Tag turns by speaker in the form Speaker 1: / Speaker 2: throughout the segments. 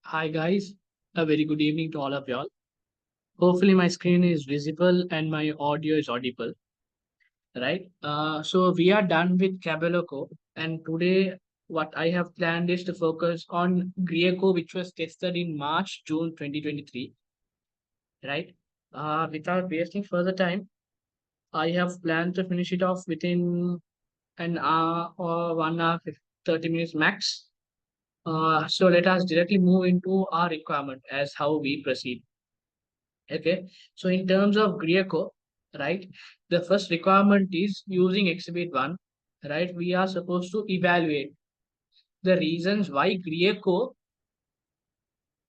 Speaker 1: Hi guys, a very good evening to all of y'all. Hopefully my screen is visible and my audio is audible, right? So we are done with Cabelloco, and today what I have planned is to focus on Greco, which was tested in March, June 2023, right? Without wasting further time, I have planned to finish it off within an hour or 1 hour, 30 minutes max. So let us directly move into our requirement as how we proceed. Okay, so in terms of Greco, right, the first requirement is using Exhibit 1, right? We are supposed to evaluate the reasons why Greco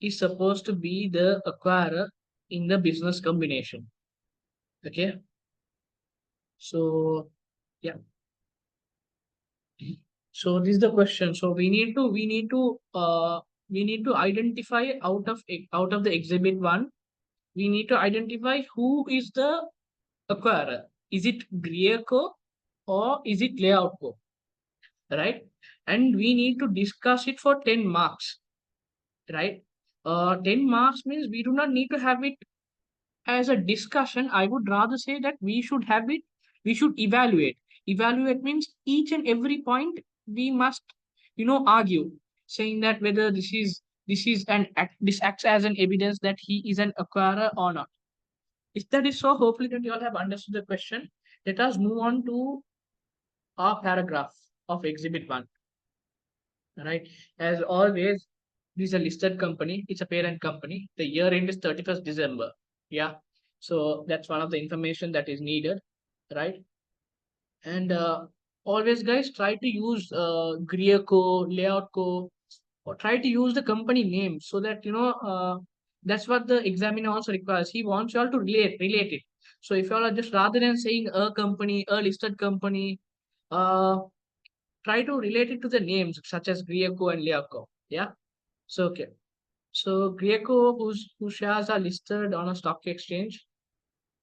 Speaker 1: is supposed to be the acquirer in the business combination. Okay, so yeah, so this is the question. So we need to identify out of the Exhibit 1, we need to identify who is the acquirer. Is it Greco or is it Layout Co? Right? And we need to discuss it for 10 marks, right? 10 marks means we do not need to have it as a discussion. I would rather say that we should have it, we should evaluate. Evaluate means each and every point we must, argue, saying that whether this acts as an evidence that he is an acquirer or not. If that is so, hopefully that you all have understood the question. Let us move on to our paragraph of Exhibit 1. Right. As always, this is a listed company. It's a parent company. The year end is 31st December. Yeah. So that's one of the information that is needed. Right. And always, guys, try to use Grio Layout Co, or try to use the company name so that, that's what the examiner also requires. He wants you all to relate it. So if you all are just rather than saying a company, a listed company, uh, try to relate it to the names such as Greco and Leaco. Yeah. So okay. So Greco, whose shares are listed on a stock exchange,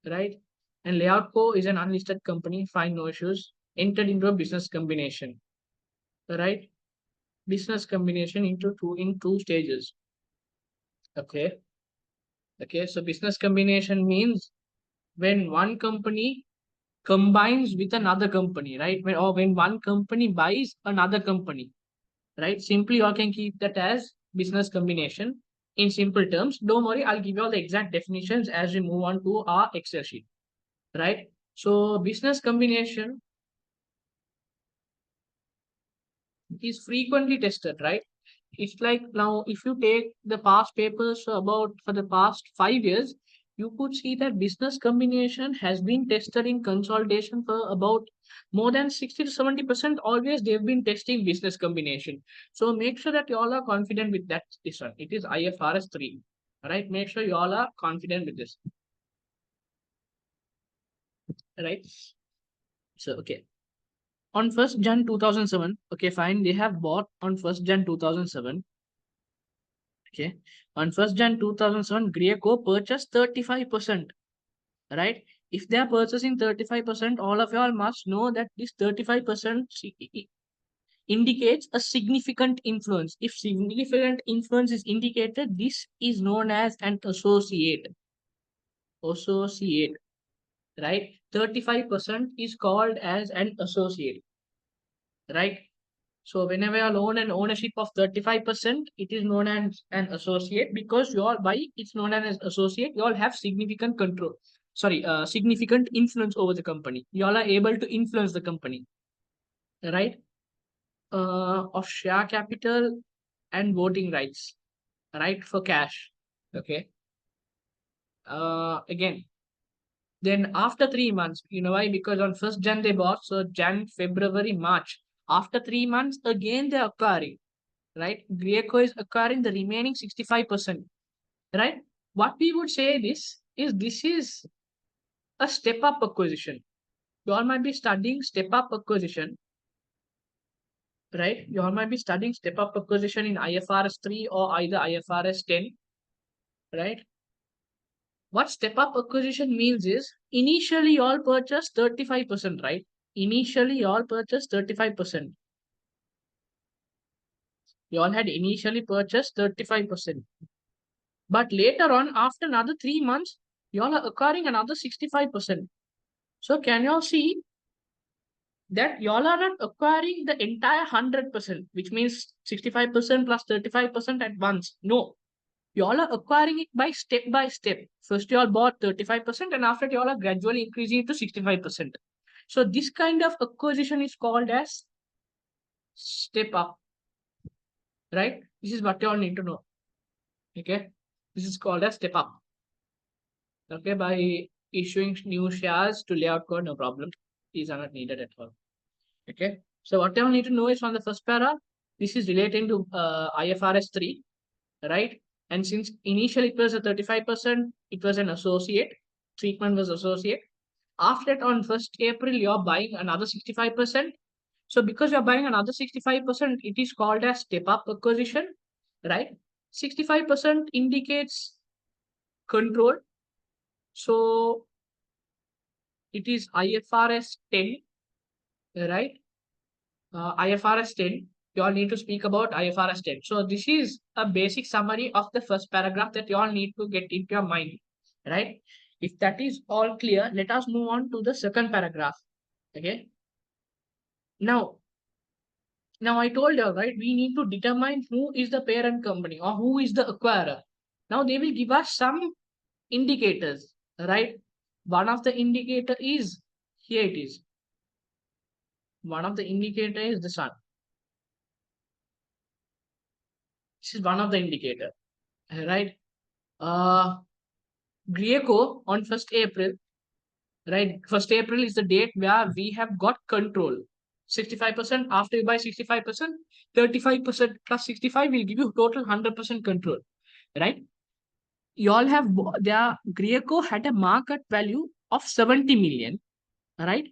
Speaker 1: right? And Layoutco is an unlisted company, fine, no issues. Entered into a business combination, right? Business combination in two stages. Okay. Okay. So business combination means when one company combines with another company, right? When one company buys another company, right? Simply you all can keep that as business combination in simple terms. Don't worry, I'll give you all the exact definitions as we move on to our Excel sheet, right? So business combination is frequently tested, right? It's like now, if you take the past papers about for the past 5 years, you could see that business combination has been tested in consolidation for about more than 60 to 70%. Always they've been testing business combination. So make sure that you all are confident with that. This one, it is IFRS 3. All right, make sure you all are confident with this. Right. So okay. On 1st Jan 2007, okay, fine. They have bought on 1st Jan 2007. Okay. On 1st Jan 2007, Greco purchased 35%. Right? If they are purchasing 35%, all of y'all must know that this 35% indicates a significant influence. If significant influence is indicated, this is known as an associate. Associate. Right? 35% is called as an associate. Right? So whenever you own an ownership of 35%, it is known as an associate because you all by it's known as associate, you all have significant control. Sorry, significant influence over the company. You all are able to influence the company, right? Of share capital and voting rights, right? For cash. Okay. Again, then after 3 months, you know why? Because on 1st Jan they bought, so Jan, February, March. After 3 months, again they're acquiring, right? Greco is acquiring the remaining 65%, right? What we would say this is a step-up acquisition. You all might be studying step-up acquisition, right? You all might be studying step-up acquisition in IFRS 3 or either IFRS 10, right? What step-up acquisition means is initially you all purchase 35%, right? Initially you all purchase 35%. You all had initially purchased 35%. But later on, after another 3 months, you all are acquiring another 65%. So can you all see that you all are not acquiring the entire 100%, which means 65% plus 35% at once. No, you all are acquiring it by step. First, you all bought 35%, and after, you all are gradually increasing it to 65%. So this kind of acquisition is called as step up, right? This is what you all need to know. Okay, this is called as step up. Okay, by issuing new shares to layout code, no problem. These are not needed at all. Okay, so what you all need to know is from the first para, this is relating to IFRS 3, right? And since initially it was a 35%, it was an associate, treatment was associate. After that, on 1st April, you're buying another 65%. So because you're buying another 65%, it is called as step up acquisition, right? 65% indicates control. So it is IFRS 10, right? IFRS 10. You all need to speak about IFRS 10. So this is a basic summary of the first paragraph that you all need to get into your mind, right? If that is all clear, let us move on to the second paragraph. Okay. Now, I told you, right, we need to determine who is the parent company or who is the acquirer. Now they will give us some indicators, right? One of the indicator is, here it is. One of the indicator is the sun. This is one of the indicator, right? Grio on 1st April, right? 1st April is the date where we have got control. 65%, after you buy 65%, 35% plus 65 will give you total 100% control, right? You all have, their Grio had a market value of 70 million, right?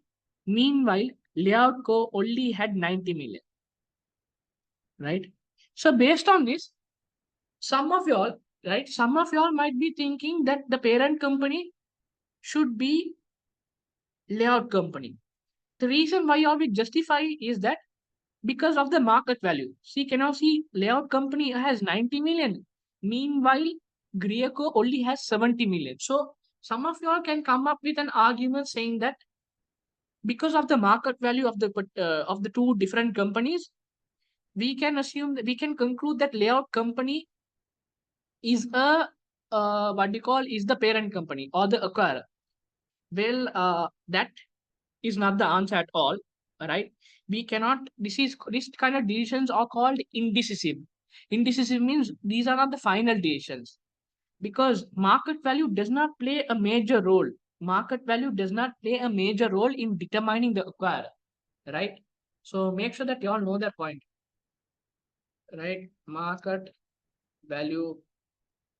Speaker 1: Meanwhile, Layout Co only had 90 million, right? So based on this, some of y'all, right? Some of y'all might be thinking that the parent company should be Layout company. The reason why y'all will justify is that because of the market value. See, can you see Layout company has 90 million. Meanwhile, Greco only has 70 million. So some of y'all can come up with an argument saying that because of the market value of the two different companies, we can assume that we can conclude that Layout company is a what do you call is the parent company or the acquirer. Well, that is not the answer at all. Right? We cannot. This kind of decisions are called indecisive. Indecisive means these are not the final decisions because market value does not play a major role. Market value does not play a major role in determining the acquirer. Right? So make sure that you all know that point. Right? Market value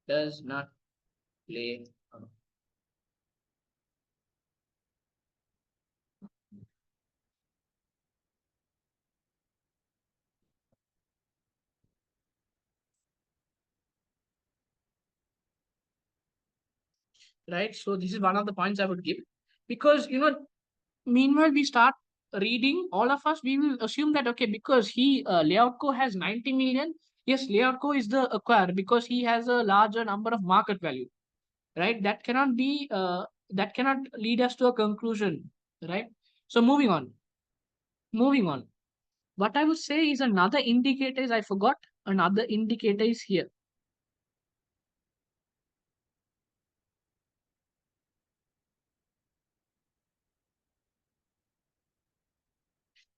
Speaker 1: does not play. Right? So this is one of the points I would give because meanwhile we start reading all of us we will assume that okay because he Layoutco has 90 million. Yes, Layoutco is the acquirer because he has a larger number of market value, right? That cannot be that cannot lead us to a conclusion, right? So moving on, what I would say is another indicator is I forgot another indicator is here.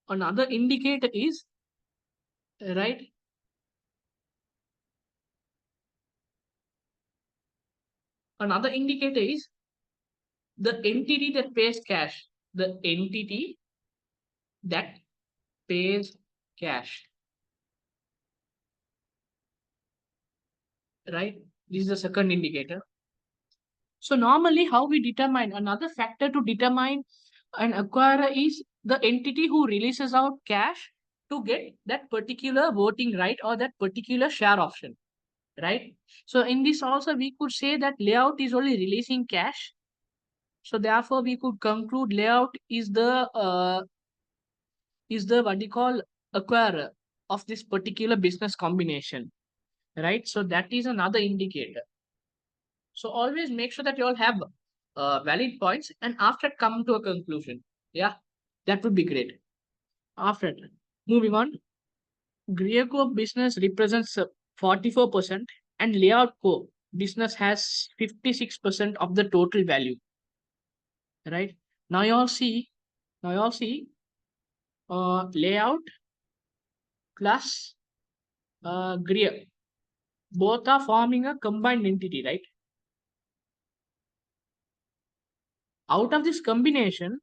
Speaker 1: Another indicator is right. Another indicator is the entity that pays cash. The entity that pays cash, right? This is the second indicator. So normally how we determine another factor to determine an acquirer is the entity who releases out cash to get that particular voting right or that particular share option, right? So in this also we could say that Layout is only releasing cash. So therefore we could conclude Layout is the what we call acquirer. of this particular business combination, right? So that is another indicator. So always make sure that you all have valid points and after come to a conclusion. Yeah, that would be great. After that, moving on, Grio business represents 44% and Layout Co business has 56% of the total value, right? Now you all see, layout plus Greer. Both are forming a combined entity, right? Out of this combination,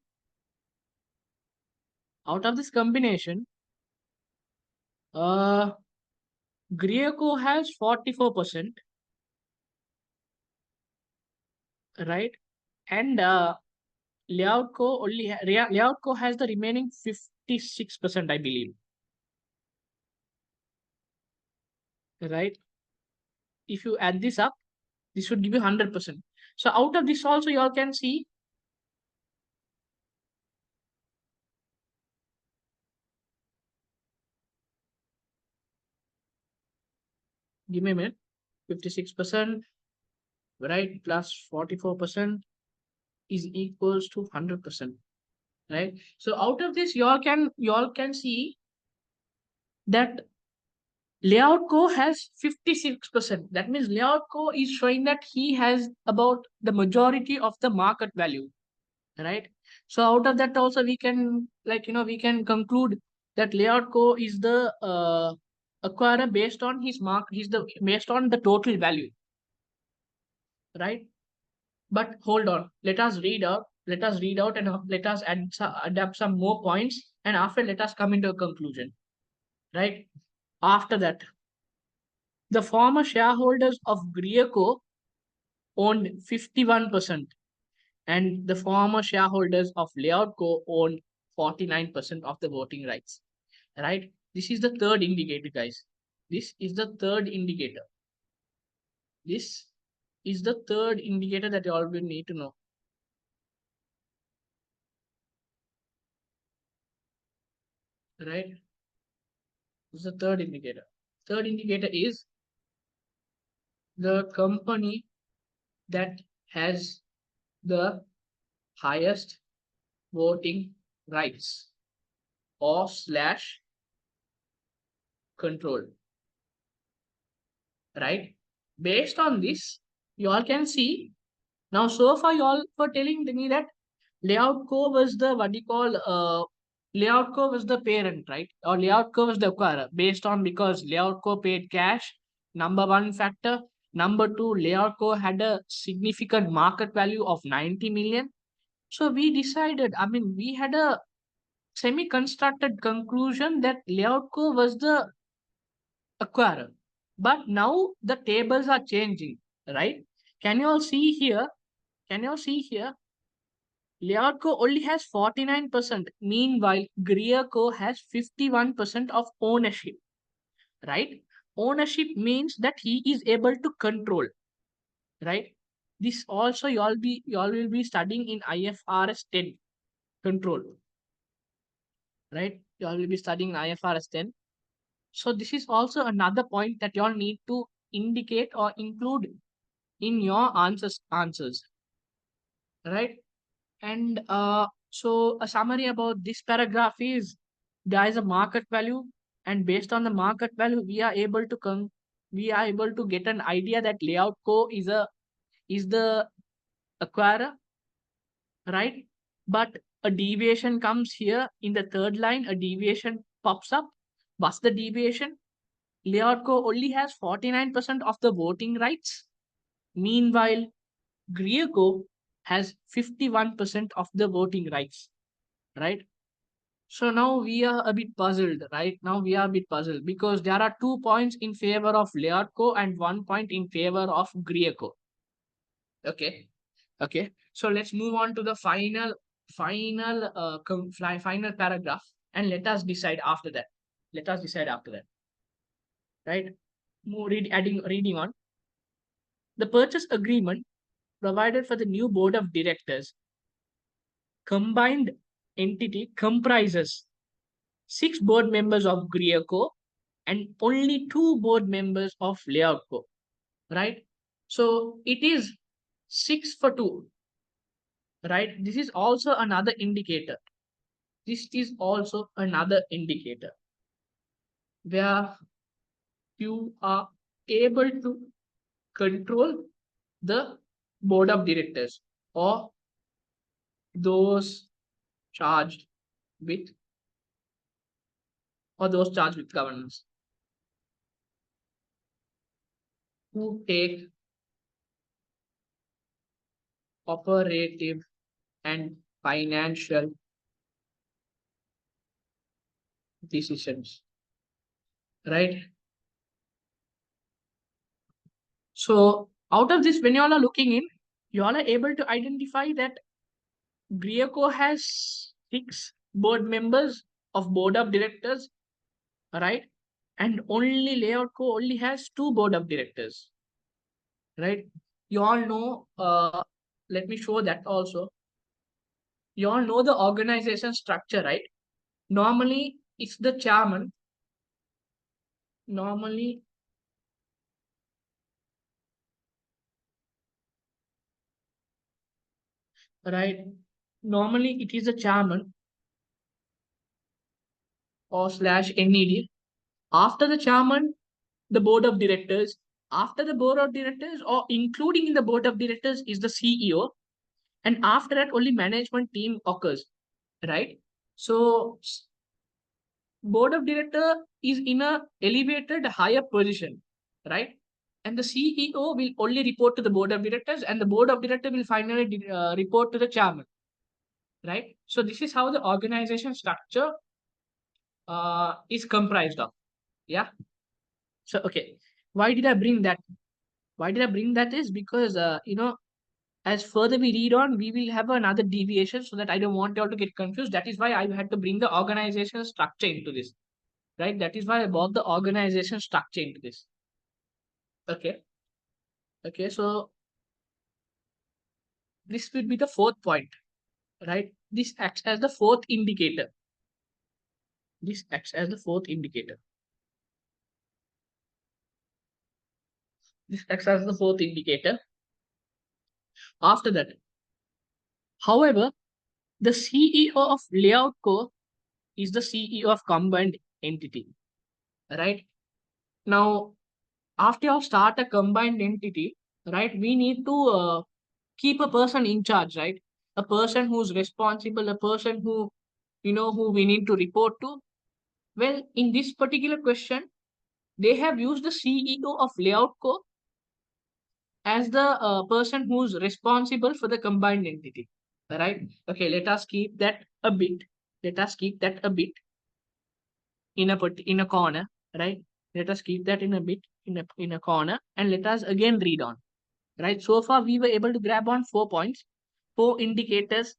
Speaker 1: uh, Greer has 44%, right? And Layout Co has the remaining 56%, I believe, right? If you add this up, this should give you 100%. So out of this also, you all can see, give me a minute, 56%, right, plus 44% is equals to 100%, right? So out of this, you all can see that Layout Co has 56%. That means Layout Co is showing that he has about the majority of the market value, right? So out of that also we can, like, we can conclude that Layout Co is the acquirer based on his mark. He's the based on the total value, right? But hold on, let us read out. And let us adapt some more points, and after let us come into a conclusion, right? After that, the former shareholders of Grio owned 51%, and the former shareholders of Layout Co owned 49% of the voting rights, right? This is the third indicator, guys. This is the third indicator. This is the third indicator that you all will need to know, right? This is the third indicator. Third indicator is the company that has the highest voting rights or slash control, right? Based on this, you all can see now. So far, you all were telling me that Layout Co was the what do you call Layout Co was the parent, right? Or Layout Co was the acquirer based on because Layout Co paid cash. Number one factor. Number two, Layout Co had a significant market value of 90 million. So we decided, I mean, we had a semi-constructed conclusion that Layout Co was the acquirer. But now the tables are changing, right? Can you all see here? Can you all see here? Layout Co only has 49%. Meanwhile, Greer Co has 51% of ownership, right? Ownership means that he is able to control, right? This also you all will be studying in IFRS 10 control, right? You all will be studying IFRS 10. So this is also another point that you all need to indicate or include in your answers, right? And so a summary about this paragraph is there is a market value, and based on the market value, we are able to get an idea that Layout Co is the acquirer, right? But a deviation comes here in the third line. A deviation pops up. What's the deviation? Layout Co only has 49% of the voting rights. Meanwhile, Grio has 51% of the voting rights, right? So now we are a bit puzzled, right? Now we are a bit puzzled because there are 2 points in favor of Layout Co and 1 point in favor of Grio. Okay. Okay. So let's move on to the final paragraph and let us decide after that. Let us decide after that, right? Reading on. The purchase agreement provided for the new board of directors combined entity comprises 6 board members of Grio, and only 2 board members of layout co, right? So it is 6 for 2, right? This is also another indicator. This is also another indicator where you are able to control the board of directors or those charged with governance who take operative and financial decisions, right? So out of this, when you all are looking in, you all are able to identify that Grio has 6 board members of board of directors, right? And only Layout Co only has 2 board of directors, right? You all know, let me show that also. You all know the organization structure, right? Normally, it's the chairman. Normally, right? Normally, it is the chairman or slash NED. After the chairman, the board of directors. After the board of directors, or including in the board of directors, is the CEO. And after that, only management team occurs, right? So board of director is in a elevated higher position, right? And the CEO will only report to the board of directors, and the board of director will finally report to the chairman, right? So this is how the organization structure is comprised of. Yeah. So okay, why did I bring that? Why did I bring that is because as further we read on, we will have another deviation, so that I don't want you all to get confused. That is why I had to bring the organizational structure into this, right? That is why I brought the organization structure into this. Okay. Okay. So this will be the fourth point, right? This acts as the fourth indicator. This acts as the fourth indicator. This acts as the fourth indicator. After that, however, the CEO of Layout Co is the CEO of combined entity, right? Now, after you start a combined entity, right, we need to keep a person in charge, right? A person who's responsible, a person who, who we need to report to. Well, in this particular question, they have used the CEO of Layout Co as the person who's responsible for the combined entity, right? Okay, let us keep that a bit. Let us keep that a bit in a corner, right? Let us keep that in a bit in a corner, and let us again read on, right? So far, we were able to grab on 4 points, 4 indicators,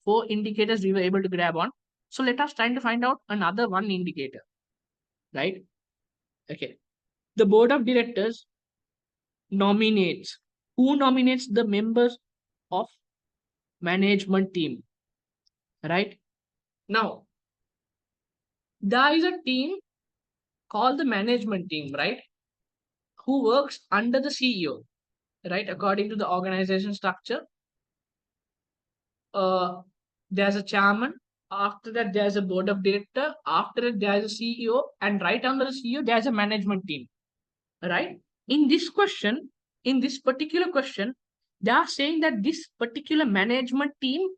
Speaker 1: 4 indicators we were able to grab on. So let us try to find out another one indicator, right? Okay. The board of directors nominates. Who nominates the members of management team, right? Now, there is a team called the management team, right? Who works under the CEO, right? According to the organization structure, uh, there's a chairman. After that, there's a board of director. After that, there's a CEO, and right under the CEO, there's a management team, right? In this question, in this particular question, they are saying that this particular management team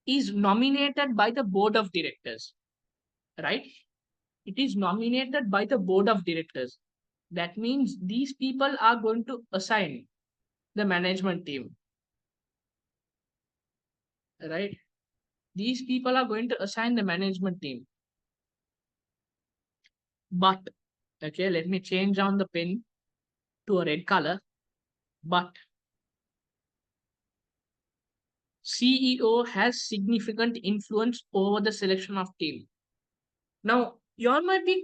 Speaker 1: is nominated by the board of directors, right? It is nominated by the board of directors. That means these people are going to assign the management team, right? These people are going to assign the management team. But, okay, let me change on the pen to a red color. But CEO has significant influence over the selection of team. Now, you all might be,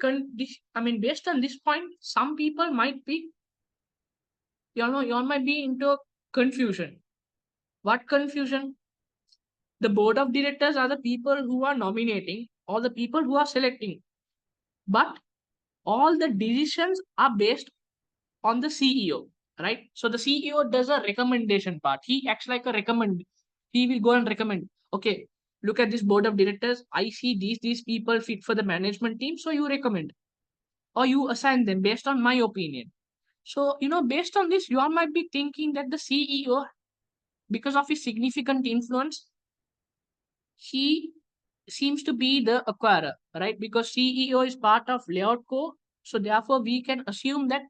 Speaker 1: based on this point, some people might be, you all might be into confusion. What confusion? The board of directors are the people who are nominating or the people who are selecting. But all the decisions are based on the CEO, right? So the CEO does a recommendation part. He acts like a recommend. He will go and recommend. Okay, look at this board of directors. I see these people fit for the management team, so you recommend or you assign them based on my opinion. So based on this, you all might be thinking that the CEO, because of his significant influence, he seems to be the acquirer, right? Because CEO is part of layout co. So therefore, we can assume that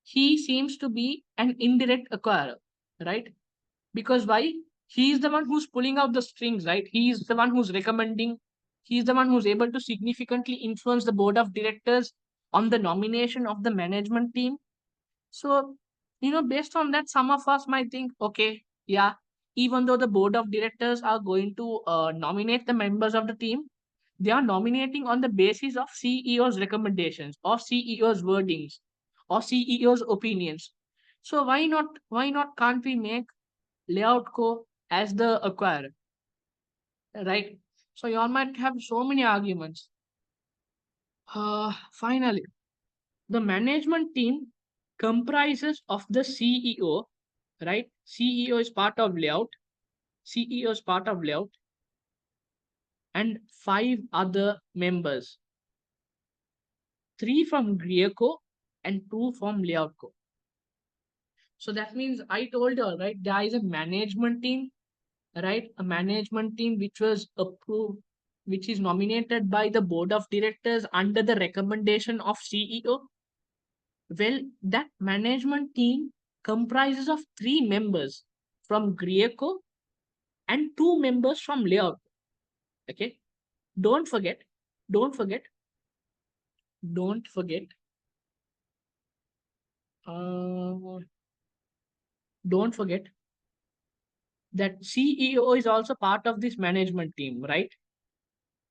Speaker 1: he seems to be an indirect acquirer, right? Because why? He is the one who's pulling out the strings, right? He is the one who's recommending. He is the one who's able to significantly influence the board of directors on the nomination of the management team. So, based on that, some of us might think, okay, yeah, even though the board of directors are going to nominate the members of the team, they are nominating on the basis of CEO's recommendations or CEO's wordings or CEO's opinions. So why not can't we make Layout Co as the acquirer, right? So you all might have so many arguments. Finally, the management team comprises of the CEO, right? CEO is part of layout. CEO is part of layout, and five other members, three from Greer and two from layout co. So that means I told you all, right? There is a management team, right? A management team which was approved, which is nominated by the board of directors under the recommendation of CEO. Well, that management team comprises of three members from Greco and two members from layout. Okay. Don't forget, don't forget, don't forget, uh, don't forget that CEO is also part of this management team, right?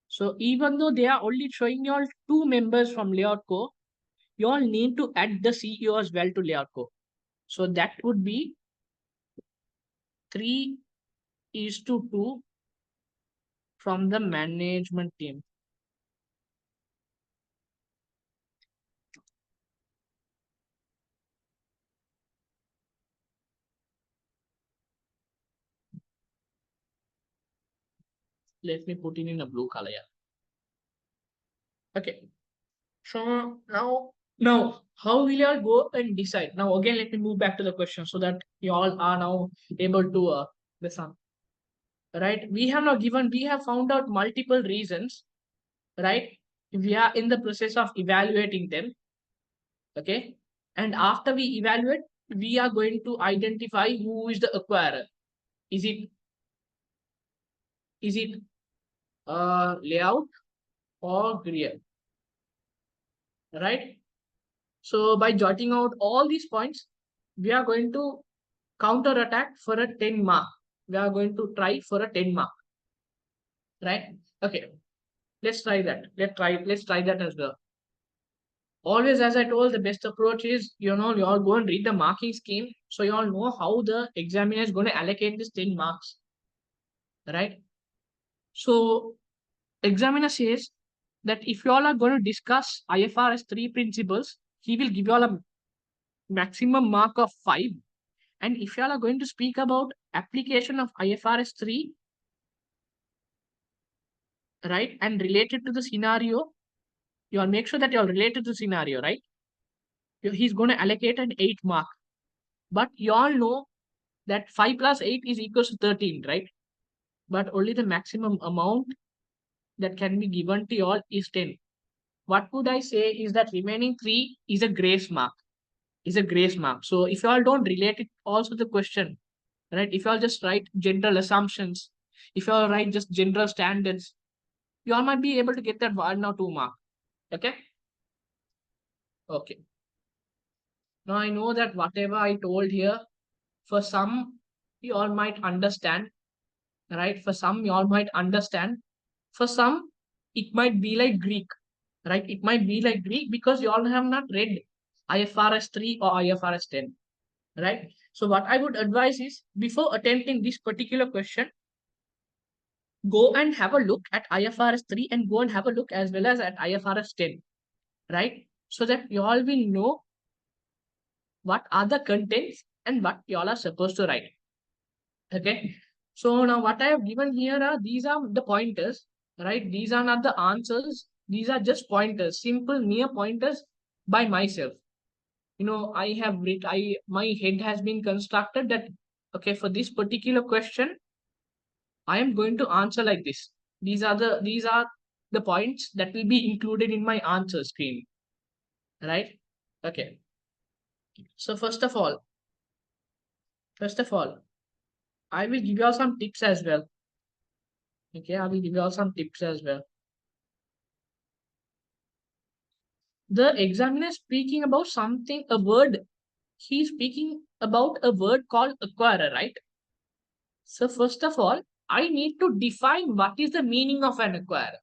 Speaker 1: So even though they are only showing you all two members from layout co, you all need to add the CEO as well to layout co. So that would be 3:2 from the management team. Let me put it in a blue color. Yeah. Okay. So now, how will you all go and decide? Now, again, let me move back to the question so that you all are now able to listen. Right? We have found out multiple reasons, right? We are in the process of evaluating them. Okay. And after we evaluate, we are going to identify who is the acquirer. Is it layout or Greer? Right? So by jotting out all these points, we are going to counter attack for a 10 mark. We are going to try for a 10 mark. Right? Okay. Let's try that. Let's try that as well. Always, as I told, the best approach is, you all go and read the marking scheme. So you all know how the examiner is going to allocate this 10 marks. Right? So examiner says that if you all are going to discuss IFRS 3 principles, he will give you all a maximum mark of 5. And if you all are going to speak about application of IFRS 3, right, and related to the scenario, you all make sure that you are related to the scenario, right? He's going to allocate an 8 mark. But you all know that 5 plus 8 is equals to 13, right? But only the maximum amount that can be given to you all is 10. What would I say is that remaining 3 is a grace mark. Is a grace mark. So if you all don't relate it also the question, right? If you all just write general assumptions, if you all write just general standards, you all might be able to get that 1 or 2 mark. Okay? Okay. Now I know that whatever I told here, for some you all might understand, right? For some you all might understand. For some, it might be like Greek, right? It might be like Greek because you all have not read IFRS 3 or IFRS 10, right? So what I would advise is before attempting this particular question, go and have a look at IFRS 3 and go and have a look as well as at IFRS 10, right? so that you all will know what are the contents and what you all are supposed to write. Okay. So now what I have given here are these are the pointers, right? These are not the answers. These are just pointers, simple mere pointers by myself. I have read, my head has been constructed that okay, for this particular question, I am going to answer like this. These are the points that will be included in my answer screen. Right? Okay. So first of all, I will give you all some tips as well. Okay, I will give you all some tips as well. The examiner is speaking about something, a word. He's speaking about a word called acquirer, right? So first of all, I need to define what is the meaning of an acquirer.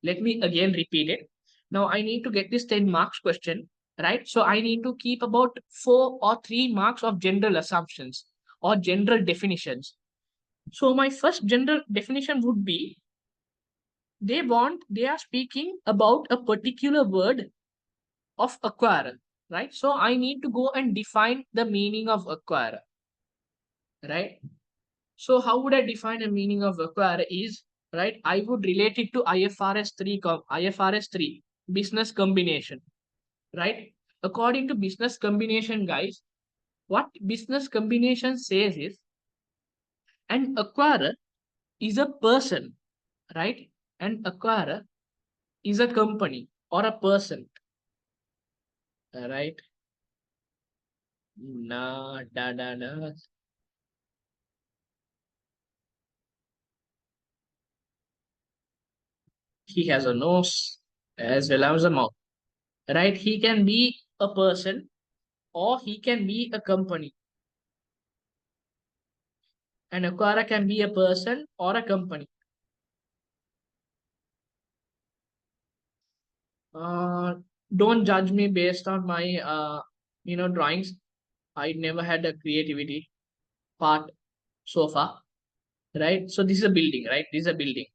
Speaker 1: Let me again repeat it. Now I need to get this 10 marks question, right? So I need to keep about 4 or 3 marks of general assumptions or general definitions. So my first general definition would be they are speaking about a particular word of acquirer, right? So I need to go and define the meaning of acquirer, right? So how would I define a meaning of acquirer is, right? I would relate it to IFRS 3 business combination, right? According to business combination, guys, what business combination says is an acquirer is a person, right? An acquirer is a company or a person, right? Na da da da. He has a nose as well as a mouth, right? He can be a person or he can be a company. An acquirer can be a person or a company. Uh, don't judge me based on my drawings. I never had a creativity part so far, right? So this is a building, right? This is a building.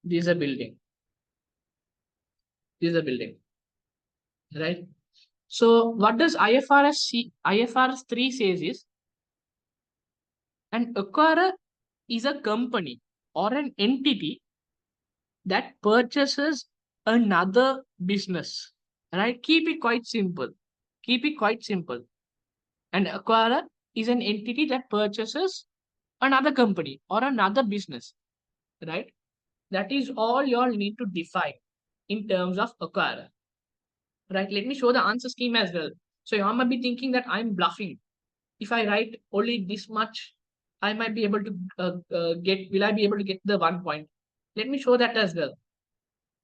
Speaker 1: This is a building. This is a building, right? So what does IFRS 3 says is an acquirer is a company or an entity that purchases another business, right? Keep it quite simple. Keep it quite simple. An acquirer is an entity that purchases another company or another business, right? That is all you all need to define in terms of acquirer, right? Let me show the answer scheme as well. So you all might be thinking that I'm bluffing. If I write only this much, I might be able to will I be able to get the 1 point? Let me show that as well.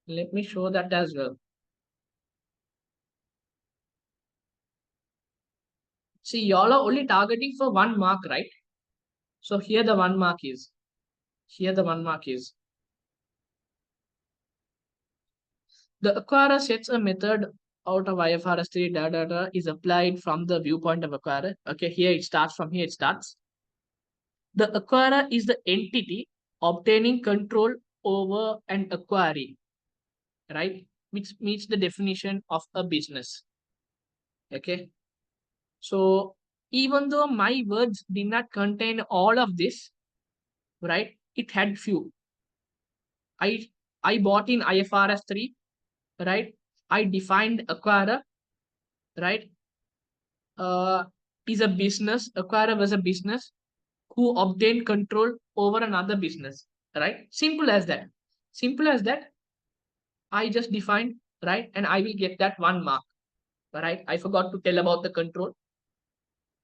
Speaker 1: Let me show that as well. See, y'all are only targeting for 1 mark, right? So here the 1 mark is. Here the 1 mark is. The acquirer sets a method out of IFRS 3 data is applied from the viewpoint of acquirer. Okay, here it starts, from here it starts. The acquirer is the entity obtaining control over an acquiree, right? Which meets the definition of a business. Okay. So even though my words did not contain all of this, right? It had few. I bought in IFRS 3, right? I defined acquirer, right? Uh, is a business, acquirer was a business who obtained control over another business, right? Simple as that. Simple as that. I just defined, right? And I will get that 1 mark, right? I forgot to tell about the control.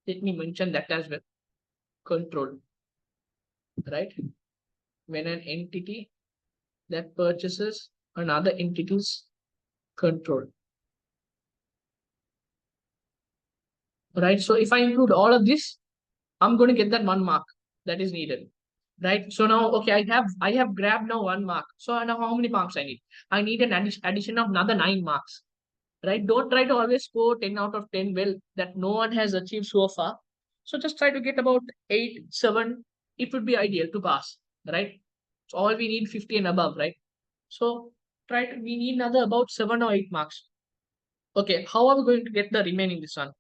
Speaker 1: Let me mention that as well. Control, right? When an entity that purchases another entity's control, right? So if I include all of this, I'm going to get that 1 mark that is needed, right? So now, okay, I have grabbed now 1 mark. So now how many marks I need? I need an addition of another 9 marks, right? Don't try to always score 10 out of 10 well that no one has achieved so far. So just try to get about 8, 7. It would be ideal to pass, right? So all we need 50 and above, right? So we need another about 7 or 8 marks. Okay, how are we going to get the remaining this one?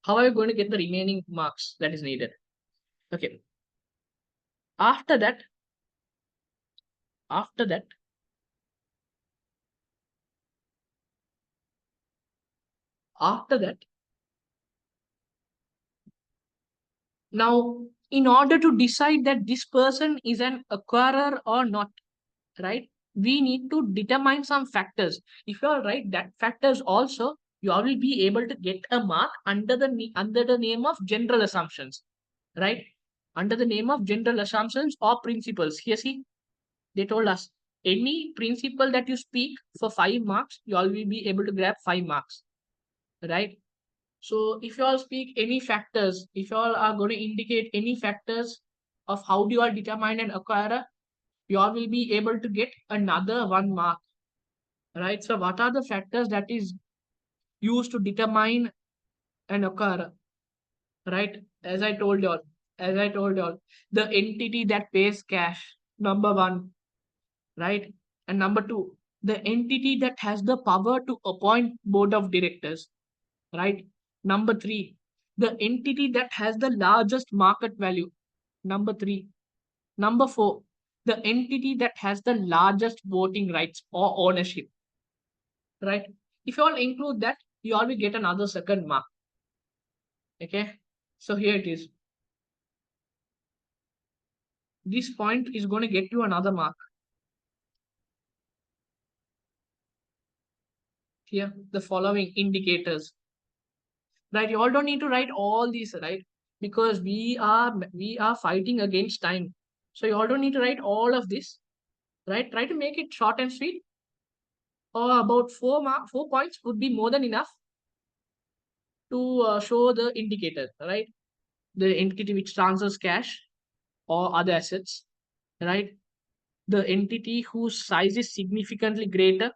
Speaker 1: How are we going to get the remaining marks that is needed? Okay. After that, after that, after that, now in order to decide that this person is an acquirer or not, right? We need to determine some factors. If you are right, that factors also, you will be able to get a mark under under the name of general assumptions, right? Under the name of general assumptions or principles. Here, see, they told us any principle that you speak for 5 marks, you all will be able to grab 5 marks, right? So if you all speak any factors, if you all are going to indicate any factors of how do you all determine an acquirer, you all will be able to get another 1 mark, right? So what are the factors that is used to determine an acquirer, right? As I told you all, the entity that pays cash, number one, right? And number two, the entity that has the power to appoint board of directors, right? Number three, the entity that has the largest market value. Number three. Number four, the entity that has the largest voting rights or ownership, right? If you all include that, you all will get another second mark. Okay. So here it is. This point is going to get you another mark. Here, the following indicators, right? You all don't need to write all these, right? Because we are fighting against time. So you all don't need to write all of this, right? Try to make it short and sweet. Or about 4 points would be more than enough to show the indicator, right? The entity which transfers cash or other assets, right? The entity whose size is significantly greater,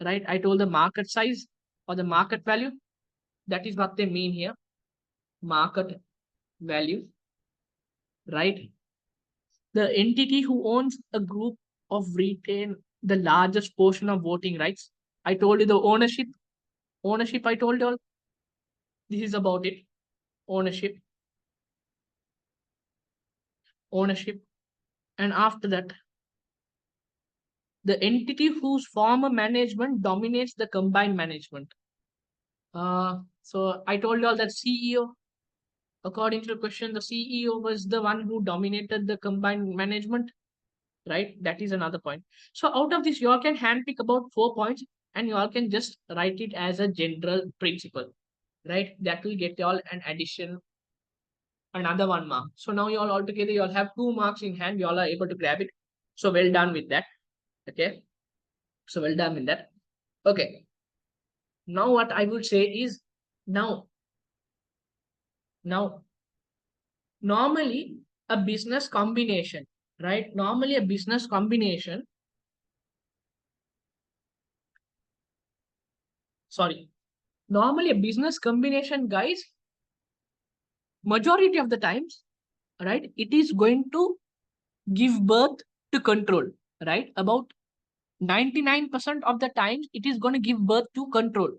Speaker 1: right? I told the market size or the market value. That is what they mean here. Market value, right? The entity who owns a group of retain the largest portion of voting rights. I told you the ownership. Ownership, I told you all. This is about it. Ownership. Ownership. And after that, the entity whose former management dominates the combined management. So I told you all that CEO, according to the question, the CEO was the one who dominated the combined management, right? That is another point. So out of this, you all can handpick about 4 points and you all can just write it as a general principle, right? That will get you all an addition, another 1 mark. So now you all altogether, you all have 2 marks in hand. You all are able to grab it. So well done with that. Okay. So well done with that. Okay. Now what I would say is now, now, normally a business combination, right? Normally a business combination, sorry, normally a business combination, guys, majority of the times, right, it is going to give birth to control, right? About 99% of the times, it is going to give birth to control,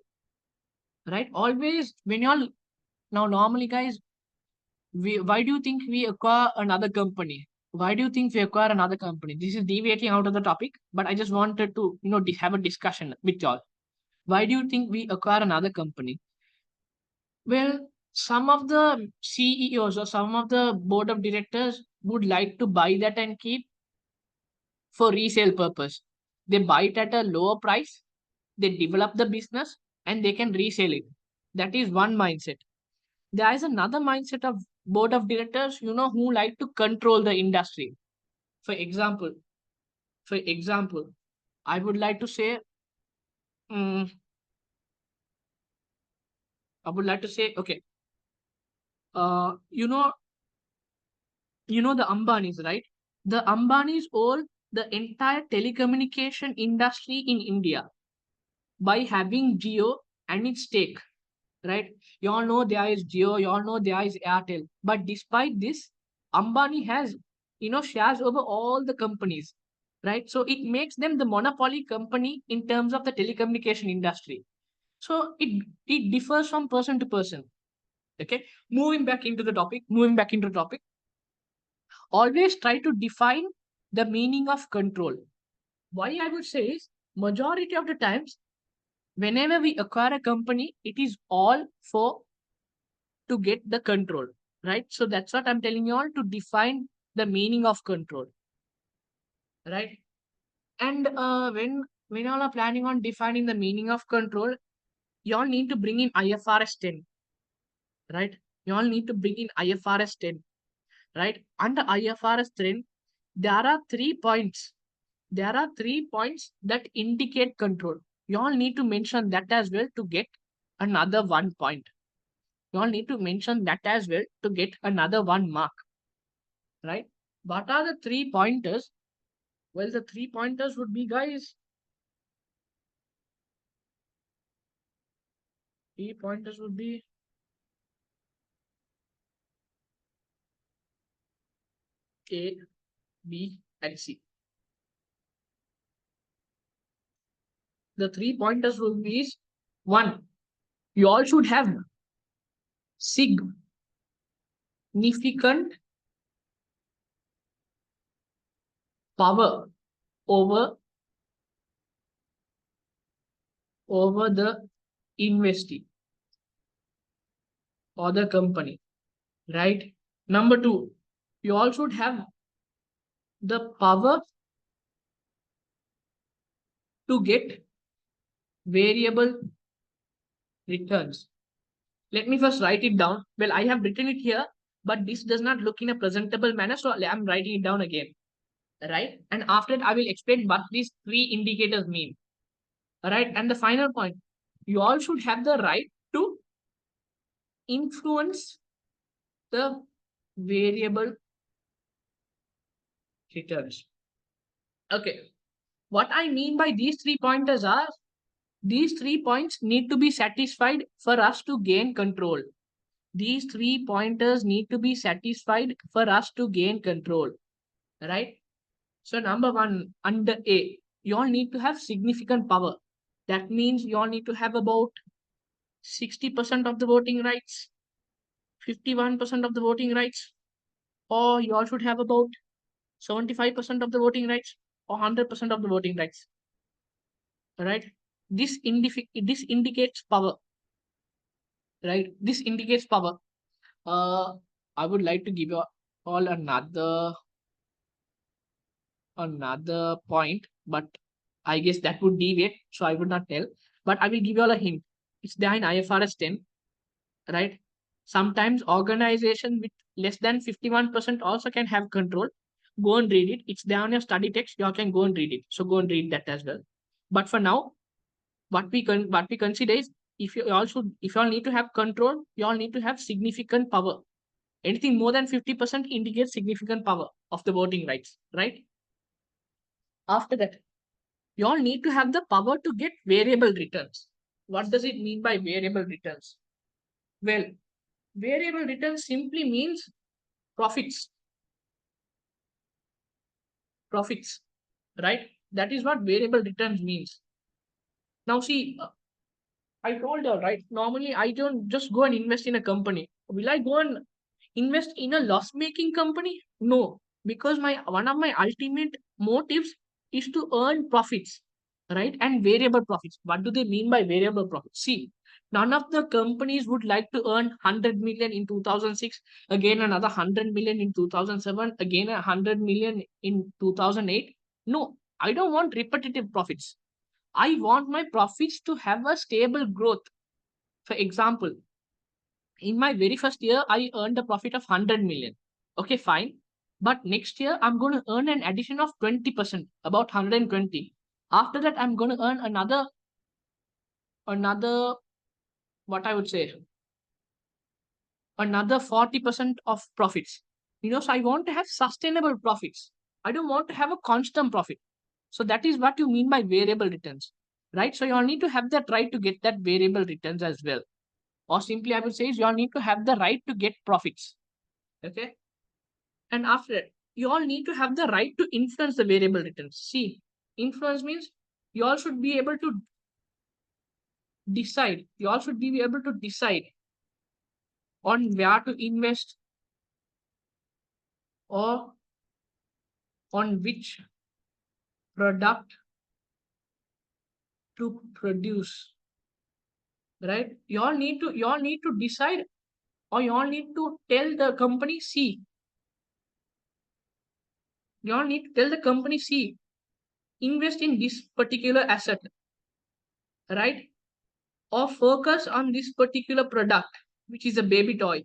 Speaker 1: right? Always, when y'all, now, normally, guys, why do you think we acquire another company? Why do you think we acquire another company? This is deviating out of the topic, but I just wanted to, have a discussion with y'all. Why do you think we acquire another company? Well, some of the CEOs or some of the board of directors would like to buy that and keep for resale purpose. They buy it at a lower price, they develop the business, and they can resell it. That is one mindset. There is another mindset of board of directors, who like to control the industry. For example, for example, I would like to say, mm, I would like to say, okay, uh, you know, the Ambanis, right? The Ambanis own the entire telecommunication industry in India by having Geo and its stake, right? You all know there is Geo, you all know there is Airtel. But despite this, Ambani has, shares over all the companies, right? So it makes them the monopoly company in terms of the telecommunication industry. So it differs from person to person. Okay. Moving back into the topic. Always try to define the meaning of control. Why I would say is majority of the times, whenever we acquire a company, it is all for to get the control, right? So that's what I'm telling you all to define the meaning of control, right? And when y'all are planning on defining the meaning of control, y'all need to bring in IFRS 10, right? Y'all need to bring in IFRS 10, right? Under IFRS 10, there are 3 points. There are 3 points that indicate control. Y'all need to mention that as well to get another 1 point. Y'all need to mention that as well to get another 1 mark, right? What are the 3 pointers? Well, the 3 pointers would be, guys, 3 pointers would be A, B, and C. The 3 pointers would be is, one, you all should have significant power over the investee or the company, right? Number two, you all should have the power to get variable returns. Let me first write it down. Well, I have written it here, but this does not look in a presentable manner, so I'm writing it down again, right? And after that, I will explain what these 3 indicators mean, right? And the final point, you all should have the right to influence the variable returns. Okay, what I mean by these 3 pointers are, these 3 points need to be satisfied for us to gain control. These 3 pointers need to be satisfied for us to gain control, right? So number one, under A, you all need to have significant power. That means you all need to have about 60% of the voting rights, 51% of the voting rights, or you all should have about 75% of the voting rights, or 100% of the voting rights, right? This indicates power, right? This indicates power. Uh, I would like to give you all another point, but I guess that would deviate, so I would not tell. But I will give you all a hint. It's there in IFRS 10, right? Sometimes organization with less than 51% also can have control. Go and read it. It's there on your study text. You all can go and read it. So go and read that as well. But for now, what we consider is, if you all need to have control, you all need to have significant power. Anything more than 50% indicates significant power of the voting rights, right? After that, you all need to have the power to get variable returns. What does it mean by variable returns? Well, variable returns simply means profits. Profits, right? That is what variable returns means. Now, see, I told her, right? Normally, I don't just go and invest in a company. Will I go and invest in a loss-making company? No, because my one of my ultimate motives is to earn profits, right? And variable profits. What do they mean by variable profits? See, none of the companies would like to earn 100 million in 2006, again another 100 million in 2007, again 100 million in 2008. No, I don't want repetitive profits. I want my profits to have a stable growth. For example, in my very first year, I earned a profit of 100 million. Okay, fine. But next year, I'm going to earn an addition of 20%, about 120. After that, I'm going to earn another, what I would say, another 40% of profits. So I want to have sustainable profits. I don't want to have a constant profit. So that is what you mean by variable returns, right? So you all need to have that right to get that variable returns as well. Or simply, I would say, is you all need to have the right to get profits. Okay. And after that, you all need to have the right to influence the variable returns. See, influence means you all should be able to decide. You all should be able to decide on where to invest or on which product to produce. Right? You all need to decide, or you all need to tell the company, see, you all need to tell the company, see, invest in this particular asset, right? Or focus on this particular product, which is a baby toy,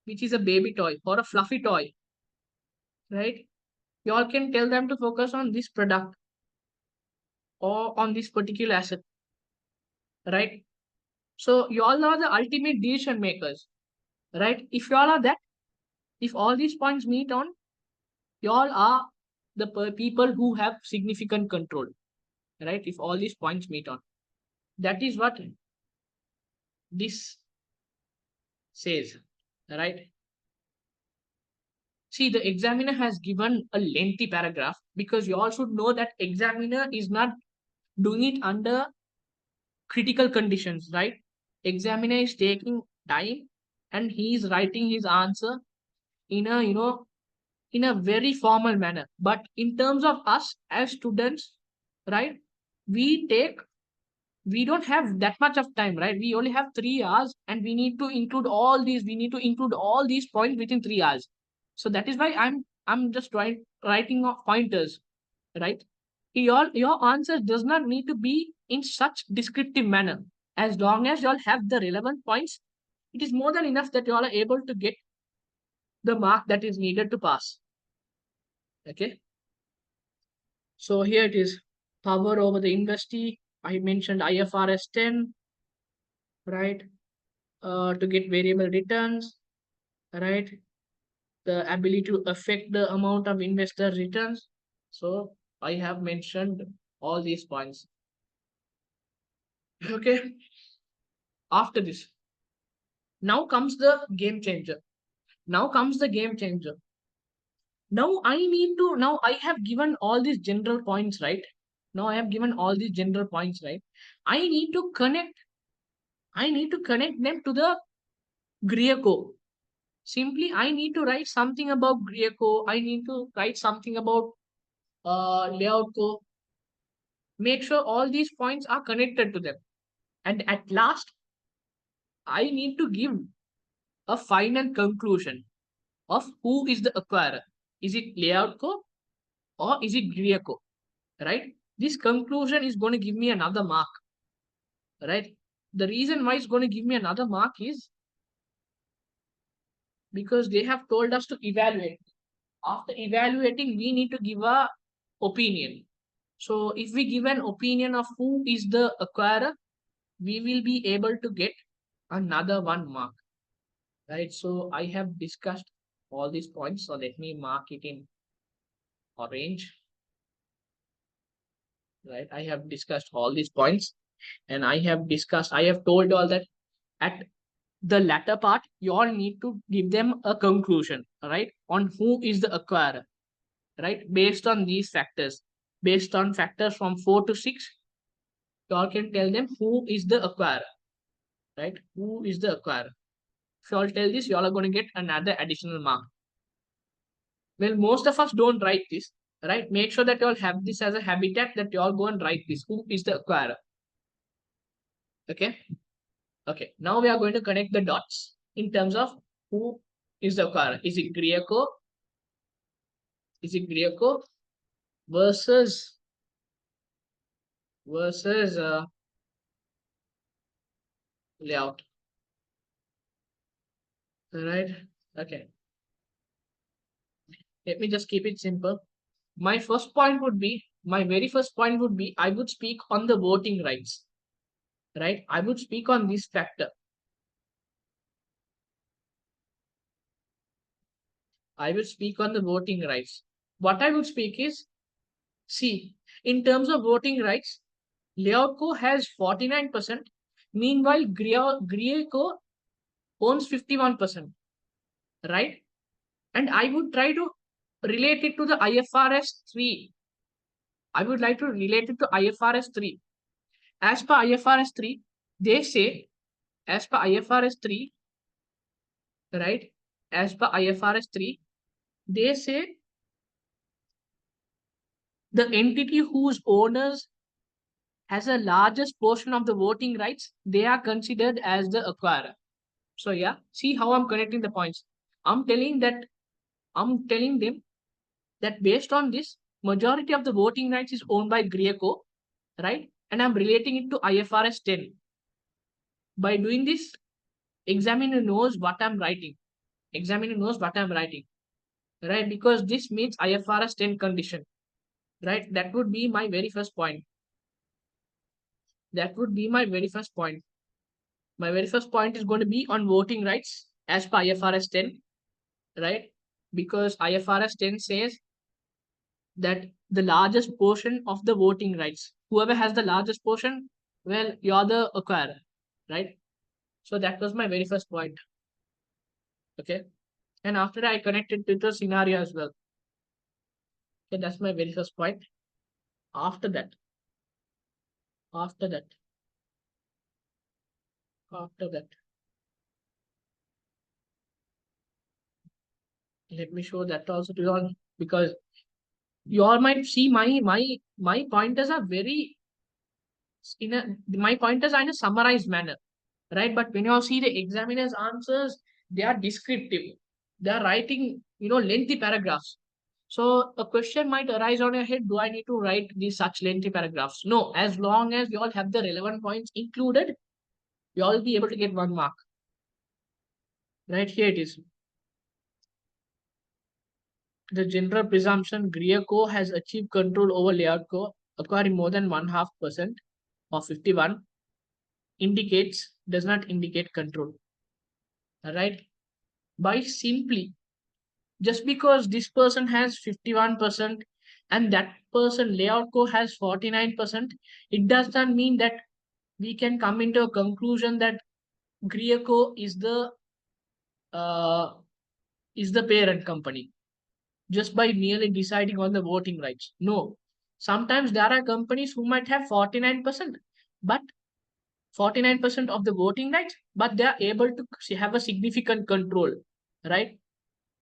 Speaker 1: which is a baby toy or a fluffy toy, right? You all can tell them to focus on this product or on this particular asset, right? So you all are the ultimate decision makers, right? If you all are that, if all these points meet on, you all are the people who have significant control, right? If all these points meet on, that is what this says, right? See, the examiner has given a lengthy paragraph because you all should know that examiner is not doing it under critical conditions, right? Examiner is taking time and he is writing his answer in a, in a very formal manner. But in terms of us as students, right, we take, we don't have that much of time, right? We only have 3 hours and we need to include all these, we need to include all these points within 3 hours. So that is why I'm just writing off pointers, right? Your answer does not need to be in such descriptive manner. As long as you all have the relevant points, it is more than enough that you all are able to get the mark that is needed to pass. Okay. So here it is. Power over the investee. I mentioned IFRS 10, right? To get variable returns, right? The ability to affect the amount of investor returns. So I have mentioned all these points. Okay. After this, now comes the game changer. Now comes the game changer. Now I have given all these general points, right? Now I have given all these general points, right? I need to connect, I need to connect them to the Greer. Simply, I need to write something about Greer. I need to write something about layout co. Make sure all these points are connected to them. And at last, I need to give a final conclusion of who is the acquirer. Is it layout co or is it Greer, right? This conclusion is going to give me another mark, right? The reason why it's going to give me another mark is because they have told us to evaluate. After evaluating, we need to give a opinion. So if we give an opinion of who is the acquirer, we will be able to get another 1 mark, right? So I have discussed all these points. So let me mark it in orange, right? I have discussed all these points and I have told all that at the latter part, you all need to give them a conclusion, right? On who is the acquirer, right? Based on these factors, based on factors from 4 to 6, you all can tell them who is the acquirer, right? Who is the acquirer? If you all tell this, you all are going to get another additional mark. Well, most of us don't write this, right? Make sure that you all have this as a habitat that you all go and write this. Who is the acquirer? Okay. Okay. Now we are going to connect the dots in terms of who is the acquirer. Is it Greer? Is it Greer versus layout? Right. Okay. Let me just keep it simple. My very first point would be, I would speak on the voting rights, right? I would speak on this factor. I will speak on the voting rights. What I would speak is, see, in terms of voting rights, Leoco has 49%. Meanwhile, Grieco owns 51%, right? And I would try to relate it to the IFRS 3. I would like to relate it to IFRS 3. As per IFRS 3, They say, as per IFRS 3, right? As per IFRS 3, they say the entity whose owners has the largest portion of the voting rights, they are considered as the acquirer. So yeah, see how I'm connecting the points. I'm telling that I'm telling them that based on this, majority of the voting rights is owned by Grio, right? And I'm relating it to IFRS 10. By doing this, examiner knows what I'm writing. Examiner knows what I'm writing, right? Because this meets IFRS 10 condition, right? That would be my very first point. That would be my very first point. My very first point is going to be on voting rights as per IFRS 10, right? Because IFRS 10 says that the largest portion of the voting rights, whoever has the largest portion, well, you're the acquirer, right? So that was my very first point. Okay. And after that, I connected to the scenario as well. Okay, that's my very first point. After that, after that, after that, let me show that also to you all, because you all might see my pointers are very in a my pointers are in a summarized manner, right? But when you all see the examiner's answers, they are descriptive. They are writing, lengthy paragraphs. So a question might arise on your head: do I need to write these such lengthy paragraphs? No, as long as you all have the relevant points included, you all be able to get 1 mark. Right here it is. The general presumption Grio has achieved control over Layout Co, acquiring more than 1.5% of 51 indicates, does not indicate control. Right? By simply, just because this person has 51% and that person Layout Co has 49%, it does not mean that we can come into a conclusion that Grio uh, is the parent company just by merely deciding on the voting rights. No. Sometimes there are companies who might have 49%, but 49% of the voting rights, but they are able to have a significant control, right?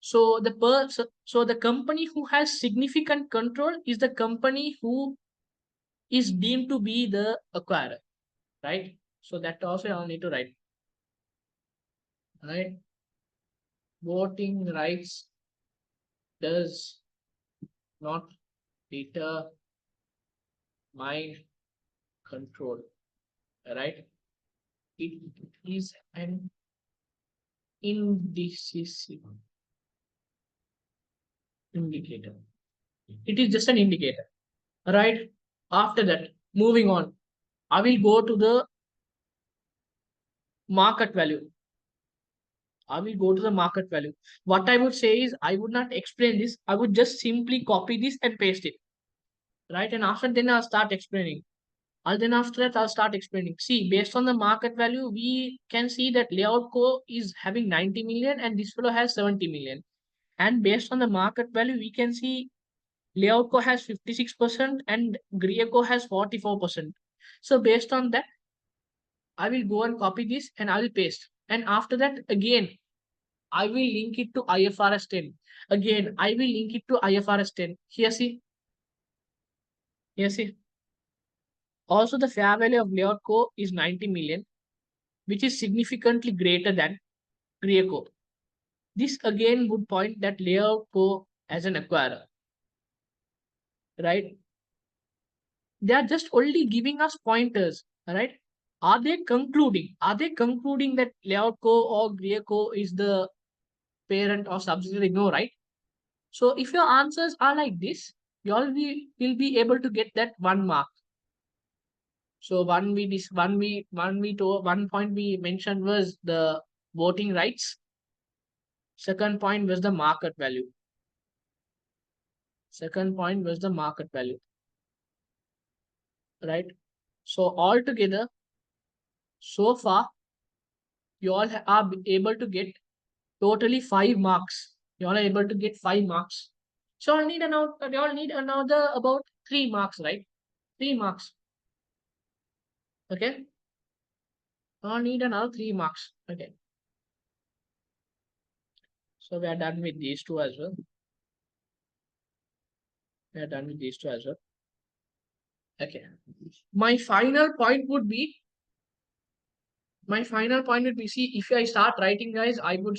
Speaker 1: So so the company who has significant control is the company who is deemed to be the acquirer, right? So that also I'll need to write, right? Voting rights does not determine control, right? It is an indecisive indicator. It is just an indicator, right? After that, moving on, I will go to the market value. I will go to the market value. What I would say is I would not explain this. I would just simply copy this and paste it, right? And after then I'll start explaining. And then after that, I'll start explaining. See, based on the market value, we can see that Layout Co is having 90 million and this fellow has 70 million. And based on the market value, we can see Layout Co has 56% and Grio has 44%. So based on that, I will go and copy this and I will paste. And after that, again, I will link it to IFRS 10. Again, I will link it to IFRS 10. Here, see. Here, see. Also, the fair value of Layout Co is 90 million, which is significantly greater than Grio. This again would point that Layout Co as an acquirer, right? They are just only giving us pointers, right? Are they concluding? Are they concluding that Layout Co or Grio is the parent or subsidiary? No, right? So if your answers are like this, you all will be able to get that 1 mark. So one point we mentioned was the voting rights. Second point was the market value. Second point was the market value, right? So altogether, so far, you all are able to get totally 5 marks. You all are able to get 5 marks. So you all need another about 3 marks, right? 3 marks. Okay. I need another 3 marks. Okay. So we are done with these two as well. We are done with these two as well. Okay. My final point would be see, if I start writing, guys, I could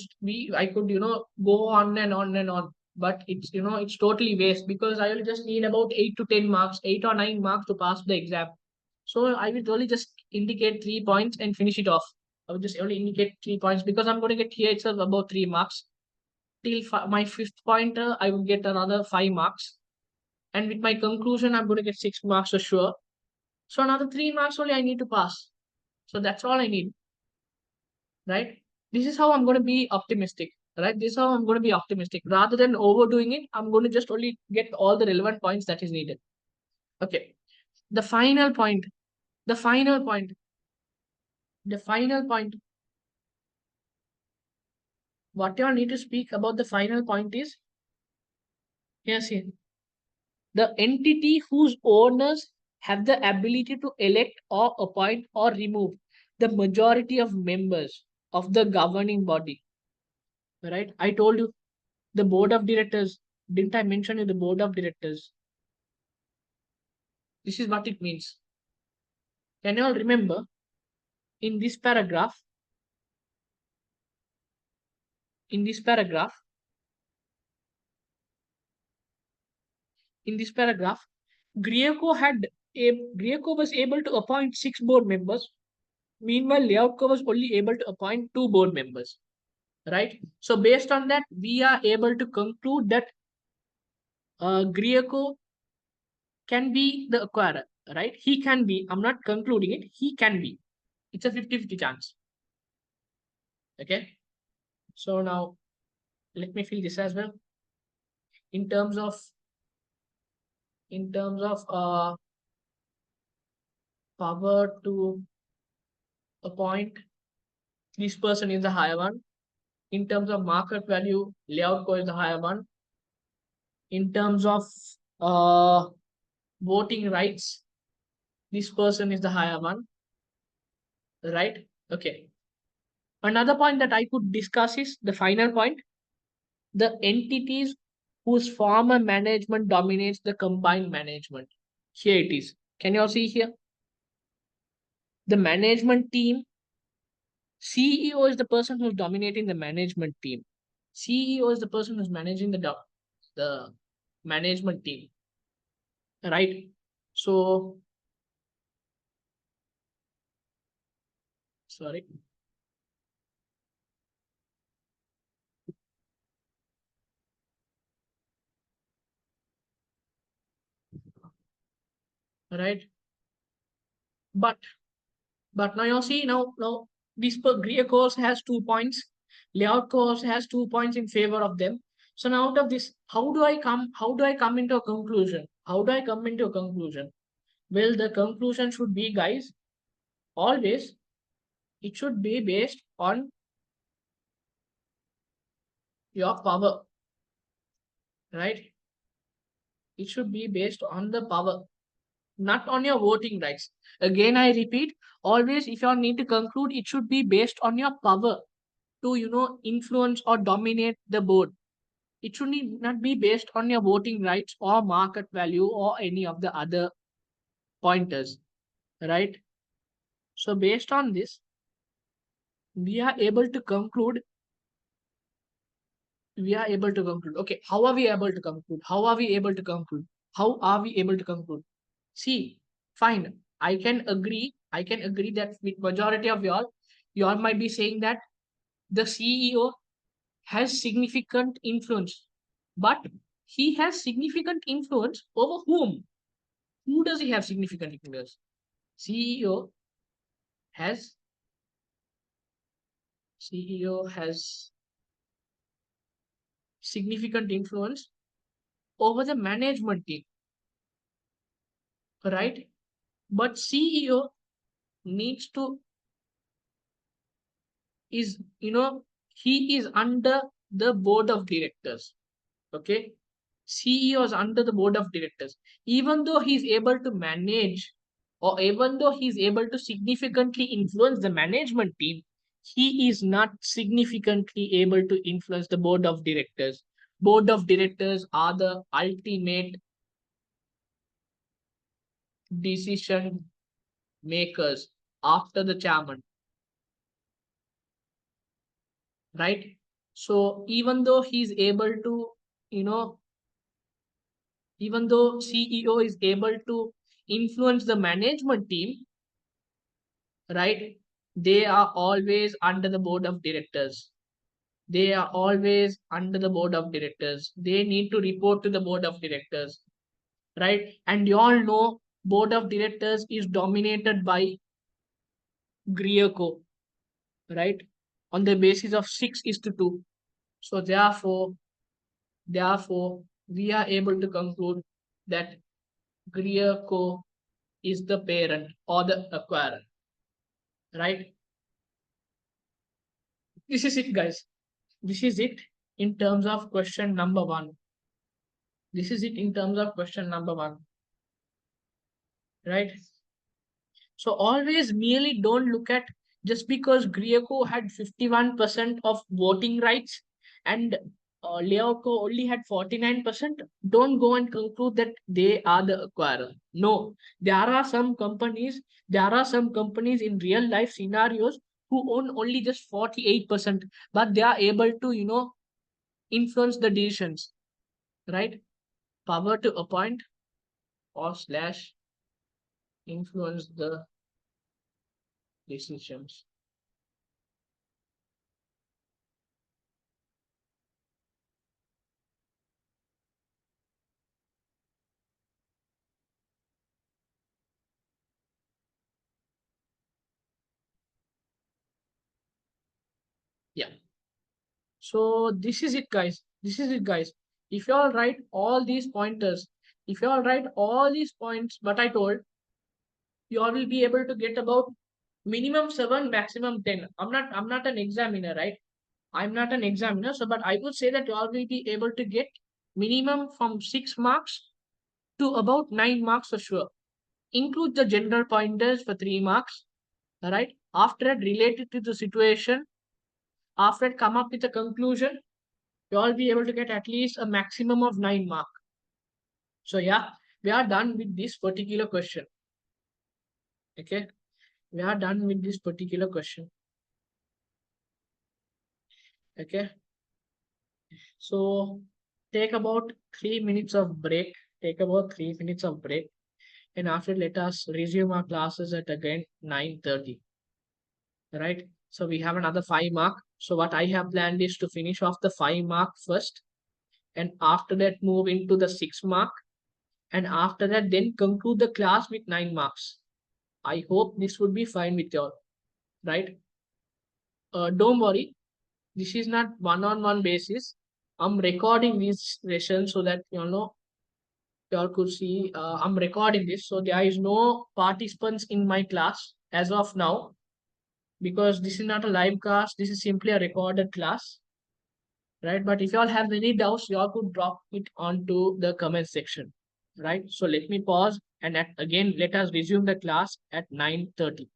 Speaker 1: go on and on and on, but it's totally waste, because I will just need about 8 to 10 marks, 8 or 9 marks to pass the exam. So I will only just indicate 3 points and finish it off. I will just only indicate 3 points, because I'm going to get here itself about 3 marks. Till my fifth pointer, I will get another 5 marks, and with my conclusion, I'm going to get 6 marks for sure. So another 3 marks only I need to pass. So that's all I need, right? This is how I'm going to be optimistic, right? This is how I'm going to be optimistic. Rather than overdoing it, I'm going to just only get all the relevant points that is needed. Okay. The final point, the final point, the final point. What you all need to speak about the final point is, yes, here, the entity whose owners have the ability to elect or appoint or remove the majority of members of the governing body, right? I told you the board of directors. Didn't I mention you the board of directors? This is what it means. Can you all remember in this paragraph? In this paragraph, in this paragraph, Greco was able to appoint 6 board members. Meanwhile, Layoutco was only able to appoint 2 board members. Right? So based on that, we are able to conclude that Greco can be the acquirer. Right? He can be. I'm not concluding it. He can be. It's a 50-50 chance. Okay. So now let me fill this as well. In terms of power to appoint, this person is the higher one. In terms of market value, layout co is the higher one. In terms of uh, voting rights, this person is the higher one, right? Okay. Another point that I could discuss is the final point: the entities whose former management dominates the combined management. Here it is. Can you all see here? The management team, CEO is the person who's dominating the management team. CEO is the person who's managing the management team, right? So, sorry, right? But now you see, now this Greer course has 2 points, layout course has 2 points in favor of them. So now out of this, how do I come into a conclusion? How do I come into a conclusion? Well, the conclusion should be, guys, always it should be based on your power, right? It should be based on the power, not on your voting rights. Again, I repeat, always if you need to conclude, it should be based on your power to influence or dominate the board. It should not be based on your voting rights or market value or any of the other pointers, right? So based on this, we are able to conclude. Okay, how are we able to conclude? How are we able to conclude? How are we able to conclude? See, fine. I can agree that with majority of y'all might be saying that the CEO has significant influence, but he has significant influence over whom? Who does he have significant influence? CEO has CEO has significant influence over the management team, right? But CEO needs to is he is under the board of directors. Okay, CEO is under the board of directors. Even though he's able to manage or even though he's able to significantly influence the management team, he is not significantly able to influence the board of directors. Board of directors are the ultimate decision makers after the chairman, right? So even though he's able to, you know, even though CEO is able to influence the management team, right? They are always under the board of directors. They are always under the board of directors. They need to report to the board of directors, right? And you all know board of directors is dominated by Greer, right? On the basis of 6:2. So therefore, we are able to conclude that Greer is the parent or the acquirer, right? This is it, guys. This is it in terms of question number one. This is it in terms of question number one, right? So always merely don't look at just because Greco had 51% of voting rights and Leoco only had 49%, don't go and conclude that they are the acquirer. No, there are some companies in real life scenarios who own only just 48%, but they are able to, influence the decisions, right? Power to appoint or slash influence the decisions. Yeah. So this is it, guys. This is it, guys. If you all write all these pointers, if you all write all these points, but I told you all will be able to get about minimum 7, maximum 10. I'm not an examiner, right? I'm not an examiner, so but I would say that you all will be able to get minimum from 6 marks to about 9 marks for sure. Include the general pointers for 3 marks. All right. After that, related to the situation, after it come up with a conclusion, you all be able to get at least a maximum of 9 mark. So yeah, we are done with this particular question. Okay, we are done with this particular question. Okay, so take about 3 minutes of break. Take about 3 minutes of break, and after let us resume our classes at again 9:30. Right. So we have another 5 mark. So what I have planned is to finish off the 5 mark first, and after that move into the 6 mark, and after that then conclude the class with 9 marks. I hope this would be fine with you all, right? Don't worry, this is not one-on-one basis. I'm recording this session so that you all could see. I'm recording this, so there is no participants in my class as of now because this is not a live class. This is simply a recorded class, right? But if you all have any doubts, you all could drop it onto the comment section, right? So let me pause and again let us resume the class at 9:30.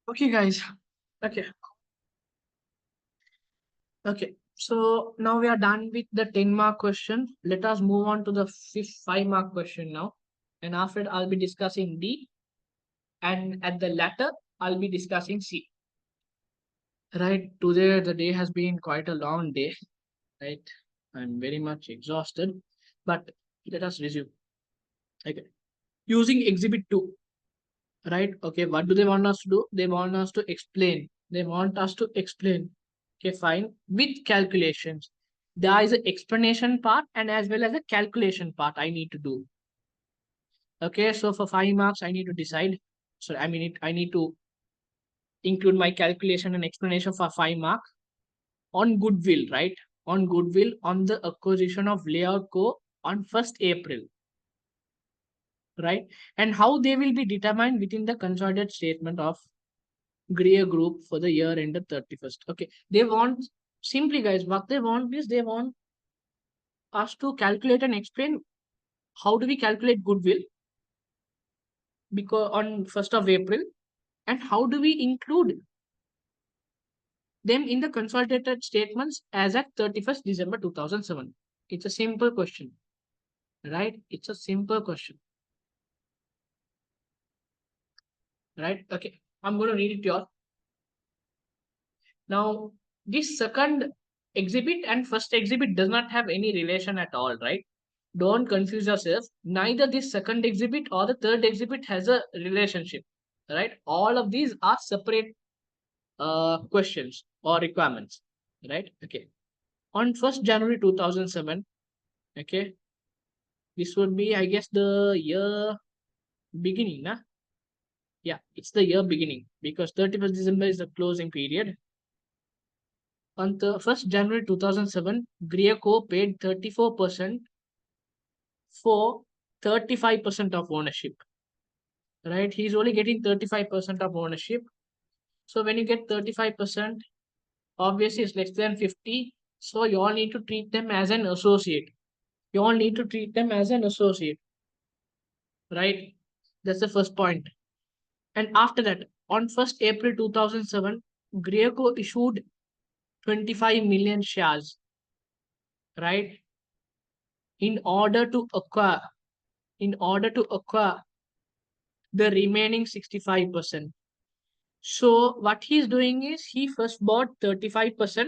Speaker 1: Okay, guys. Okay. Okay. So now we are done with the 10-mark question. Let us move on to the fifth 5-mark question now. And after it, I'll be discussing D. And at the latter, I'll be discussing C. Right. Today, the day has been quite a long day. Right. I'm very much exhausted. But let us resume. Okay. Using exhibit 2. Right. Okay. What do they want us to do? They want us to explain. They want us to explain. Okay, fine. With calculations, there is an explanation part and as well as a calculation part I need to do. Okay, so for 5 marks, I need to decide. So I need to include my calculation and explanation for 5 marks on goodwill, right? On goodwill on the acquisition of Layout Co. on 1st April, right? And how they will be determined within the consolidated statement of Greer Group for the year ended 31st. Okay, they want, simply guys, what they want is they want us to calculate and explain how do we calculate goodwill because on 1st of April, and how do we include them in the consolidated statements as at 31st December 2007. It's a simple question, right? It's a simple question, right? Okay, I'm going to read it to you all. Now, this second exhibit and first exhibit does not have any relation at all, right? Don't confuse yourself. Neither this second exhibit or the third exhibit has a relationship, right? All of these are separate questions or requirements, right? Okay. On 1st January 2007, okay, this would be, I guess, the year beginning, nah? Yeah, it's the year beginning because 31st December is the closing period. On the 1st January 2007, Grio paid 34% for 35% of ownership, right? He's only getting 35% of ownership. So when you get 35%, obviously it's less than 50. So you all need to treat them as an associate. You all need to treat them as an associate, right? That's the first point. And after that, on 1st April 2007, Grio issued 25 million shares, right? In order to acquire, in order to acquire the remaining 65%. So what he's doing is he first bought 35%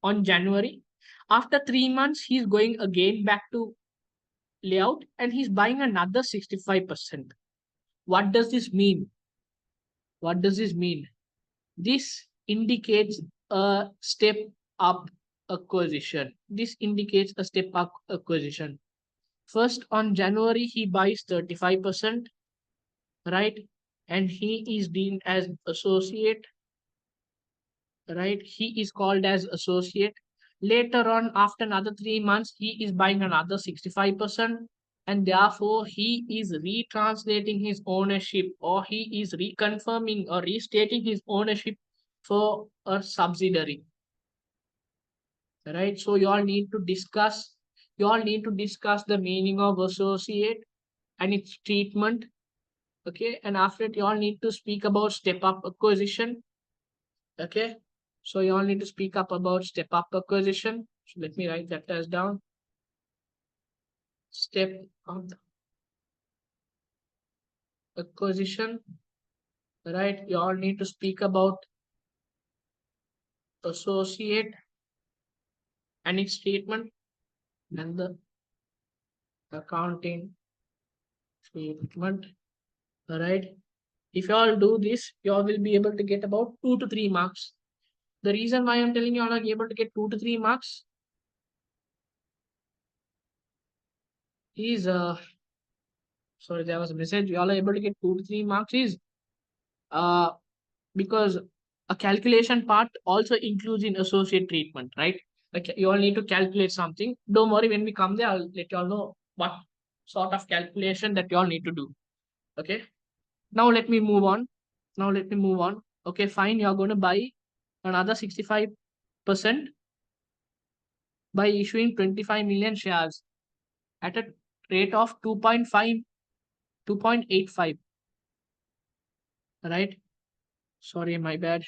Speaker 1: on January. After 3 months, he's going again back to layout and he's buying another 65%. What does this mean? What does this mean? This indicates a step up acquisition. This indicates a step up acquisition. First on January, he buys 35%, right? And he is deemed as associate, right? He is called as associate. Later on, after another 3 months, he is buying another 65%, and therefore he is retranslating his ownership, or he is reconfirming or restating his ownership for a subsidiary, right? So you all need to discuss the meaning of associate and its treatment. Okay, and after it, you all need to speak about step up acquisition. Okay, so you all need to speak up about step up acquisition. So let me write that as down. Step up acquisition, right? You all need to speak about associate and its treatment and the accounting treatment, right? If you all do this, you all will be able to get about 2 to 3 marks. The reason why I'm telling you all are able to get 2 to 3 marks is sorry, there was a message. You all are able to get 2 to 3 marks is uh because a calculation part also includes in associate treatment, right? Like you all need to calculate something. Don't worry, when we come there, I'll let you all know what sort of calculation that you all need to do. Okay. Now let me move on. Now let me move on. Okay, fine. You're going to buy another 65% by issuing 25 million shares at a rate of 2.5, 2.85. Right? Sorry, my bad.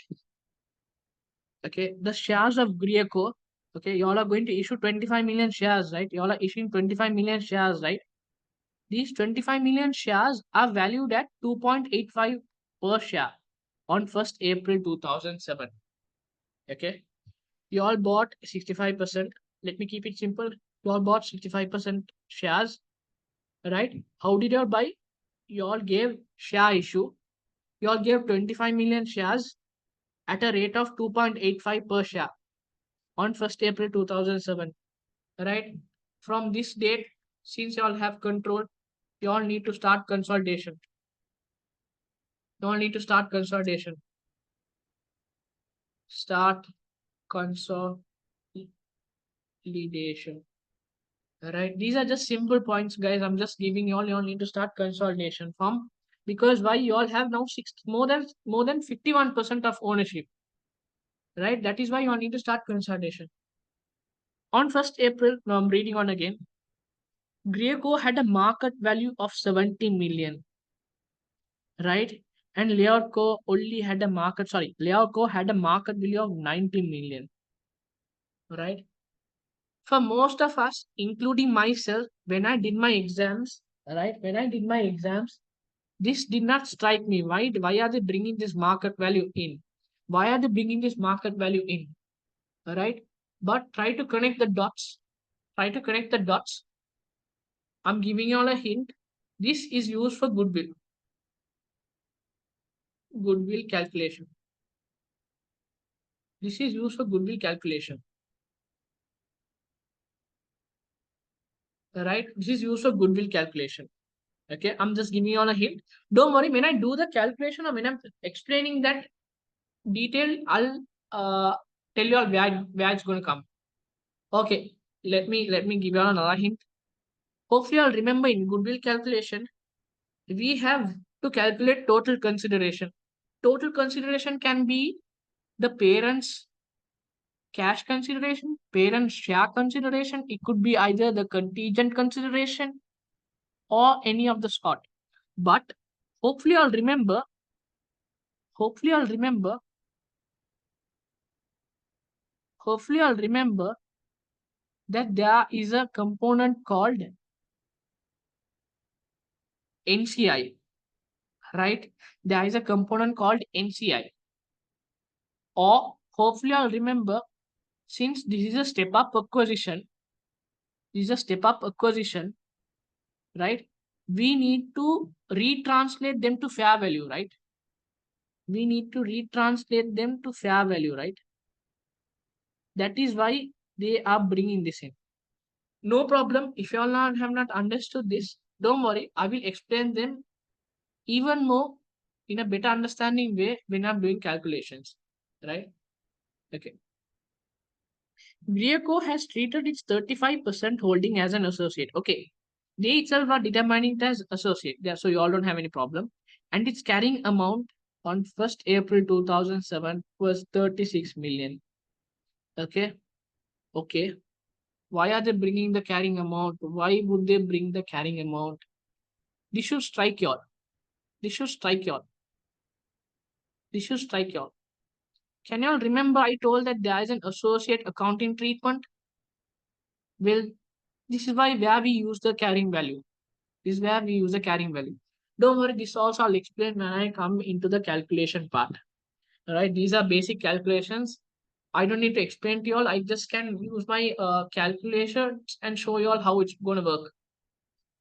Speaker 1: Okay, the shares of Grio. Okay, you all are going to issue 25 million shares, right? You all are issuing 25 million shares, right? These 25 million shares are valued at 2.85 per share on 1st April 2007. Okay, you all bought 65%. Let me keep it simple. You all bought 65% shares, right? How did you all buy? You all gave share issue. You all gave 25 million shares at a rate of 2.85 per share on 1st April 2007, right? From this date, since you all have control, you all need to start consolidation. You all need to start consolidation. Start consolidation, Right? These are just simple points, guys. I'm just giving you all need to start consolidation from, because why you all have now more than 51% of ownership, right? That is why you all need to start consolidation. On 1st April, now I'm reading on again. Greer had a market value of 70 million, right? And Layout had a market value of 90 million, right? For most of us, including myself, when I did my exams, right? When I did my exams, this did not strike me. Why are they bringing this market value in? Why are they bringing this market value in? All right. But try to connect the dots. Try to connect the dots. I'm giving you all a hint. This is used for goodwill. Goodwill calculation. This is used for goodwill calculation. All right. This is used for goodwill calculation. Okay. I'm just giving you all a hint. Don't worry. When I do the calculation or when I'm explaining that detail, I'll tell you all where it's going to come. Okay, let me give you another hint. Hopefully, I'll remember in goodwill calculation, we have to calculate total consideration. Total consideration can be the parents' cash consideration, parents' share consideration. It could be either the contingent consideration or any of the sort. But hopefully, I'll remember. Hopefully, I'll remember. Hopefully, I'll remember that there is a component called NCI, right? There is a component called NCI. Or hopefully I'll remember, since this is a step up acquisition, right? We need to retranslate them to fair value, right? We need to retranslate them to fair value, right? That is why they are bringing this in. No problem. If you all have not understood this, don't worry. I will explain them even more in a better understanding way when I'm doing calculations, right? Okay. Grio has treated its 35% holding as an associate. Okay. They itself are determining it as associate. Yeah, so you all don't have any problem. And its carrying amount on 1st April 2007 was 36 million. Okay. Okay. Why are they bringing the carrying amount? Why would they bring the carrying amount? This should strike you all. This should strike you all. This should strike you all. Can you all remember I told that there is an associate accounting treatment? Well, this is where we use the carrying value. This is where we use the carrying value. Don't worry, this also I'll explain when I come into the calculation part. All right, these are basic calculations. I don't need to explain to you all. I just can use my calculations and show you all how it's going to work.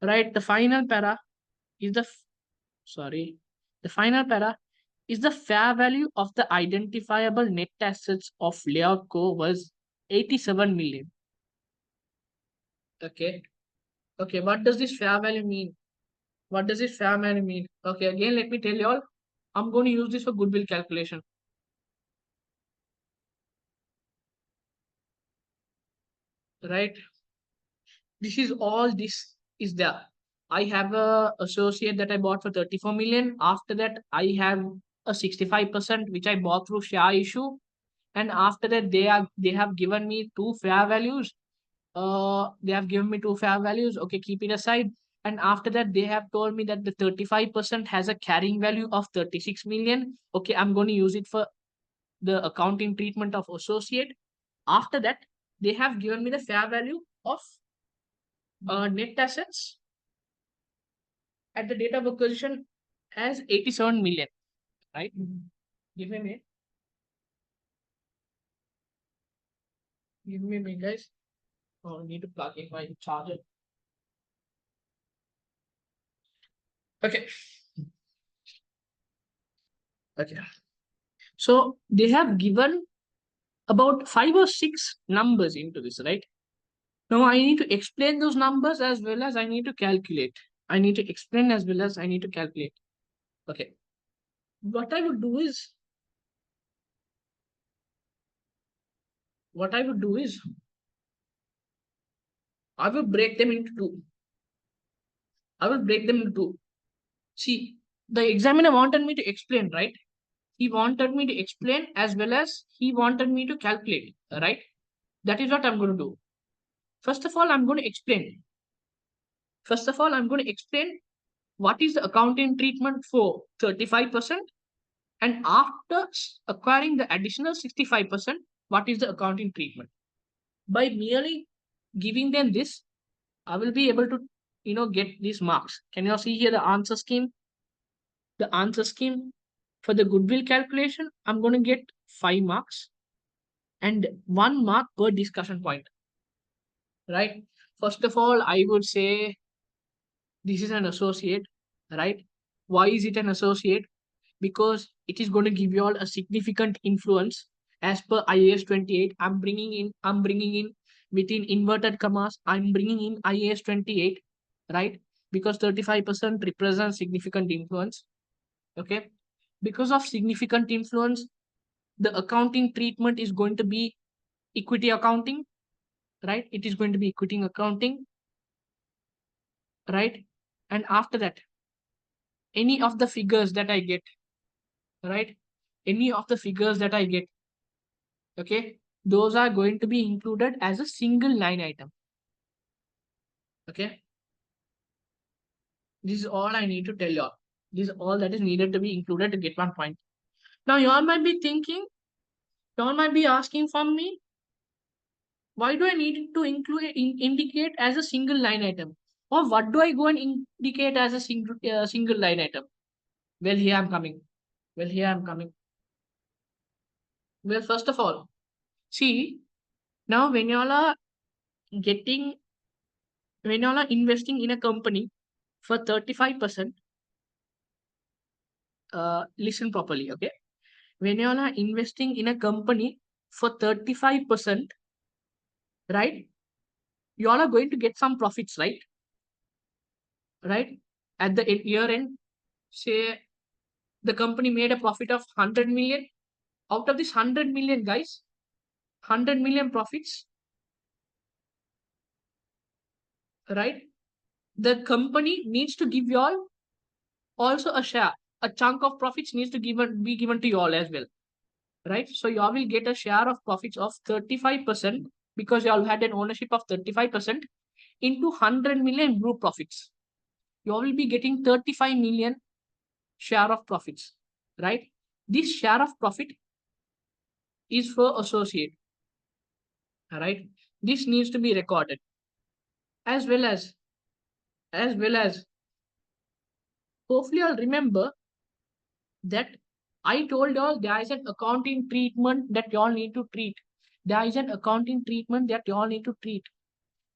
Speaker 1: Right, the final para is sorry, the final para is the fair value of the identifiable net assets of Layout Co was 87 million. Okay. Okay, what does this fair value mean? What does this fair value mean? Okay, again, let me tell you all. I'm going to use this for goodwill calculation. Right? This is there. I have a associate that I bought for 34 million. After that, I have a 65% which I bought through share issue. And after that, they have given me two fair values. They have given me two fair values. Okay, keep it aside. And after that, they have told me that the 35% has a carrying value of 36 million. Okay, I'm going to use it for the accounting treatment of associate. After that, they have given me the fair value of net assets at the date of acquisition as 87 million, right? Give me a minute. Give me a minute, guys. Oh, I need to plug in my charger. Okay. Okay. So they have given about 5 or 6 numbers into this, right? Now I need to explain those numbers as well as I need to calculate. I need to explain as well as I need to calculate. Okay. What I would do is, what I would do is, I will break them into two. I will break them into two. See, the examiner wanted me to explain, right? He wanted me to explain as well as he wanted me to calculate, right? That is what I'm going to do. First of all, I'm going to explain. First of all, I'm going to explain what is the accounting treatment for 35%, and after acquiring the additional 65%, what is the accounting treatment. By merely giving them this, I will be able to, get these marks. Can you see here the answer scheme? The answer scheme for the goodwill calculation, I'm going to get 5 marks and 1 mark per discussion point, right? First of all, I would say this is an associate, right? Why is it an associate? Because it is going to give you all a significant influence as per IAS 28. I'm bringing in within inverted commas, I'm bringing in IAS 28, right? Because 35% represents significant influence. Okay. Because of significant influence, the accounting treatment is going to be equity accounting, right? It is going to be equity accounting, right? And after that, any of the figures that I get, right? Any of the figures that I get, okay, those are going to be included as a single line item. Okay. This is all I need to tell you all. This is all that is needed to be included to get 1 point. Now, you all might be thinking, you all might be asking from me, why do I need to indicate as a single line item? Or what do I go and indicate as a single line item? Well, here I'm coming. Well, here I'm coming. Well, first of all, see, now getting, when y'all are investing in a company for 35%, listen properly, okay? When y'all are investing in a company for 35%, right? Y'all are going to get some profits, right? Right? At the year end, say the company made a profit of 100 million. Out of this 100 million, guys, 100 million profits, right? The company needs to give you all also a share. A chunk of profits needs to be given to you all as well, right? So you all will get a share of profits of 35% because you all had an ownership of 35% into 100 million group profits. You all will be getting 35 million share of profits, right? This share of profit is for associate, right? This needs to be recorded as well as hopefully I'll remember that I told y'all there is an accounting treatment that y'all need to treat. There is an accounting treatment that y'all need to treat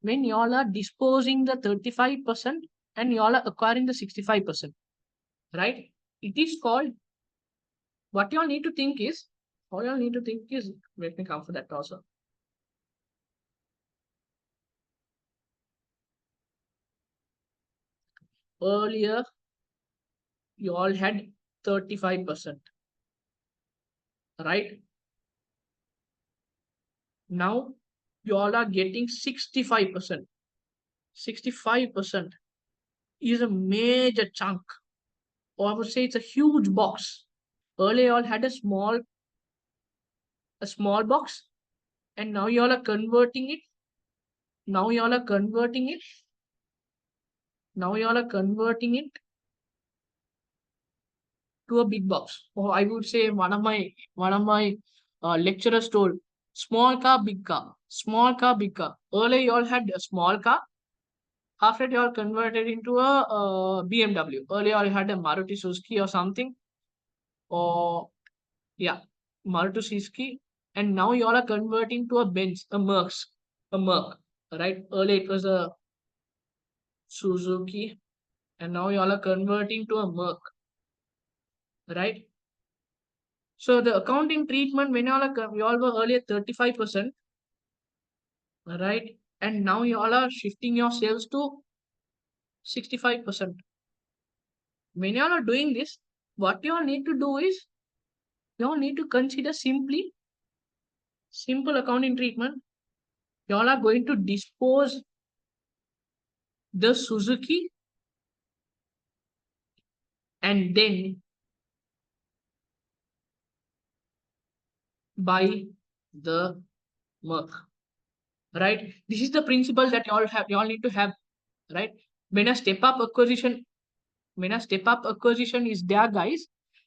Speaker 1: when y'all are disposing the 35% and y'all are acquiring the 65%, right? It is called, what y'all need to think is, all y'all need to think is, let me come for that also. Earlier, you all had 35%, right? Now, you all are getting 65%. 65% is a major chunk, or I would say it's a huge box. Earlier, you all had a small box, and now you all are converting it. Now you all are converting it. Now you all are converting it to a big box. Or I would say one of my lecturers told, small car, big car, small car, big car. Earlier, you all had a small car. After you all converted into a BMW. Earlier, you had a Maruti Suzuki or something, or yeah, Maruti Suzuki, and now you all are converting to a Benz, a Merc, right? Earlier it was a Suzuki, and now you all are converting to a Merc, right? So the accounting treatment when you all were earlier 35%, right? And now you all are shifting yourselves to 65%. When you all are doing this, what you all need to do is you all need to consider simple accounting treatment. You all are going to dispose. the Suzuki and then buy the Merc. Right? This is the principle that you all need to have, right? When a step up acquisition, when a step up acquisition is there, guys,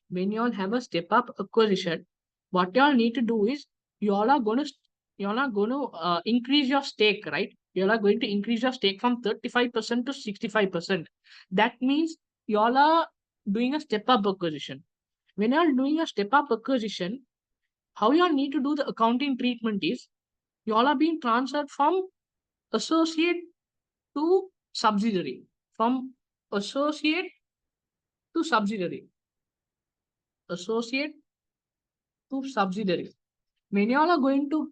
Speaker 1: when you all have a step up acquisition, what you all need to do is you all are going to increase your stake, right? You all are going to increase your stake from 35% to 65%. That means you all are doing a step up acquisition. When you are doing a step up acquisition, how you all need to do the accounting treatment is you all are being transferred from associate to subsidiary, from associate to subsidiary, associate to subsidiary. When you all are going to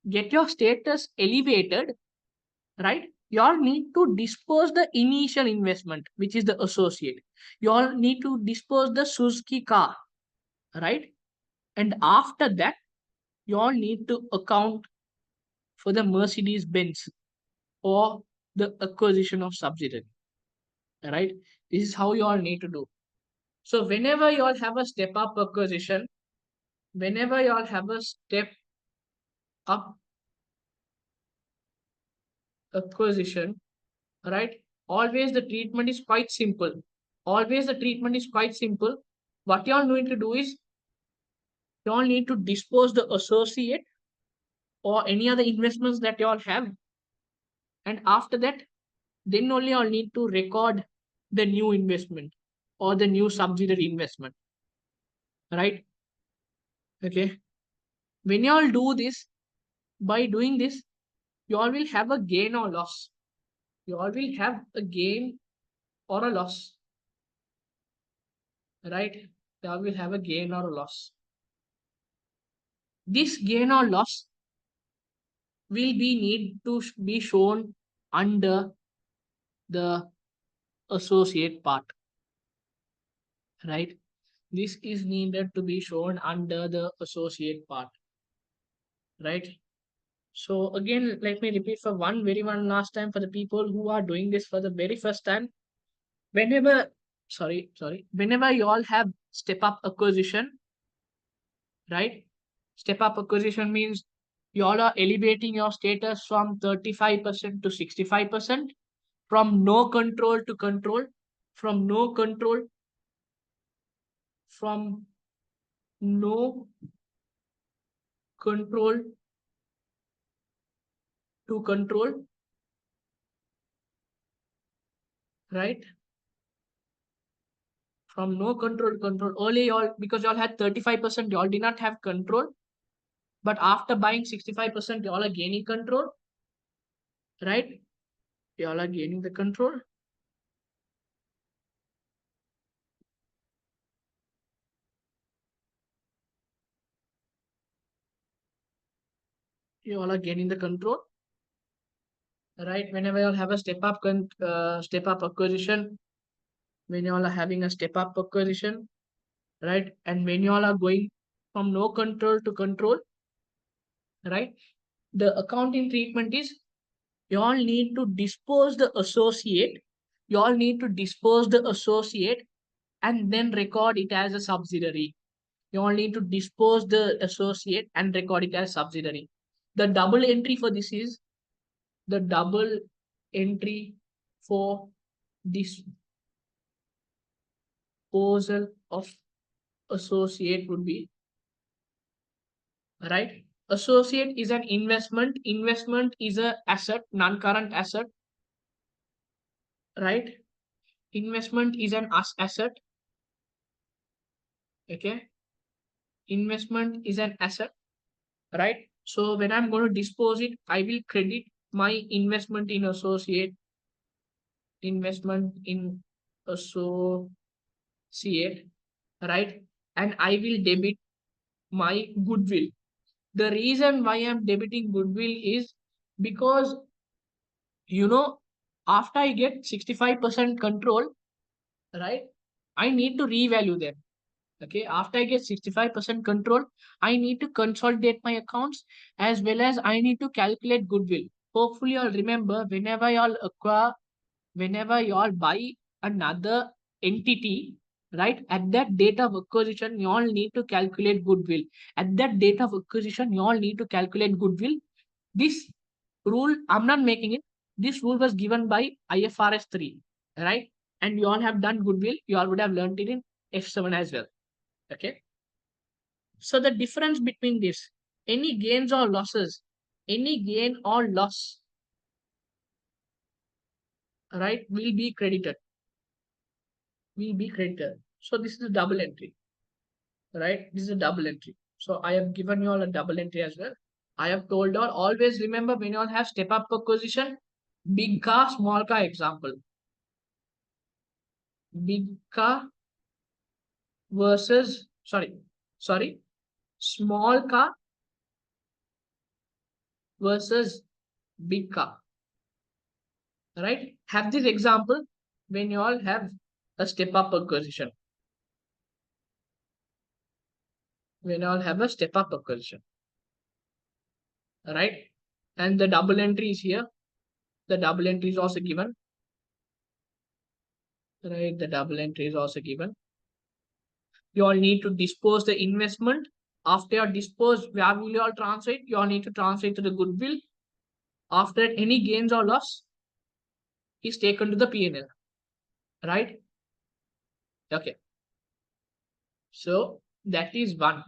Speaker 1: get your status elevated, right? You all need to dispose the initial investment, which is the associate. You all need to dispose the Suzuki car, right? And after that, you all need to account for the Mercedes Benz or the acquisition of subsidiary, right? This is how you all need to do. So whenever you all have a step up acquisition, whenever you all have a step up acquisition, right? Always the treatment is quite simple. Always the treatment is quite simple. What you all need to do is you all need to dispose the associate or any other investments that you all have. And after that, then only you all need to record the new investment or the new subsidiary investment, right? Okay. When you all do this, by doing this, you all will have a gain or loss. You all will have a gain or a loss, right? You all will have a gain or a loss. This gain or loss will be need to be shown under the associate part, right? This is needed to be shown under the associate part, right? So again, let me repeat for one last time for the people who are doing this for the very first time. Whenever, whenever you all have step up acquisition, right? Step up acquisition means you all are elevating your status from 35% to 65%, from no control to control, from no control, from no control to control, right? From no control to control. Early, y'all, because y'all had 35%, y'all did not have control. But after buying 65%, y'all are gaining control, right? Y'all are gaining the control. You all are gaining the control, right? Whenever you all have a step up acquisition, when you all are having a step up acquisition, right? And when you all are going from no control to control, right? The accounting treatment is you all need to dispose the associate. You all need to dispose the associate and then record it as a subsidiary. You all need to dispose the associate and record it as subsidiary. The double entry for this is the double entry for disposal of associate would be, right? Associate is an investment. Investment is a asset, non-current asset, right? Investment is an asset. Okay. Investment is an asset, right? So when I'm going to dispose it, I will credit my investment in associate, investment in associate, right? And I will debit my goodwill. The reason why I'm debiting goodwill is because, you know, after I get 65% control, right, I need to revalue them. Okay, after I get 65% control, I need to consolidate my accounts as well as I need to calculate goodwill. Hopefully, I'll remember whenever y'all acquire whenever you all buy another entity, right, at that date of acquisition, you all need to calculate goodwill. At that date of acquisition, you all need to calculate goodwill. This rule, I'm not making it. This rule was given by IFRS 3, right? And you all have done goodwill. You all would have learned it in F7 as well. Okay. So the difference between this, any gains or losses, any gain or loss, right, will be credited. Will be credited. So this is a double entry, right? This is a double entry. So I have given you all a double entry as well. I have told you all, always remember when you all have step up acquisition, big car, small car example. Big car versus, sorry, small car versus big car, right? Have this example when you all have a step up acquisition. When you all have a step up acquisition, right? And the double entry is here. The double entry is also given, right? The double entry is also given. You all need to dispose the investment. After you dispose, where will you all transfer it? You all need to transfer it to the goodwill. After that, any gains or loss is taken to the P&L, right? Okay. So that is one.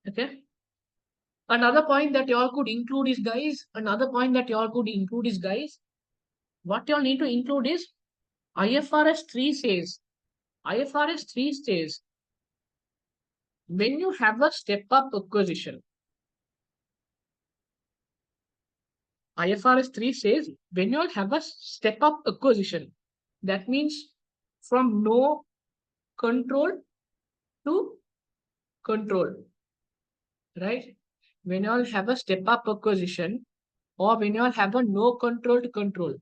Speaker 1: Okay. Another point that you all could include is, guys, what you all need to include is IFRS 3 says, IFRS 3 says, when you have a step up acquisition, IFRS 3 says, when you have a step up acquisition, that means from no control to control, right? When you all have a step up acquisition, or when you all have a no control to control,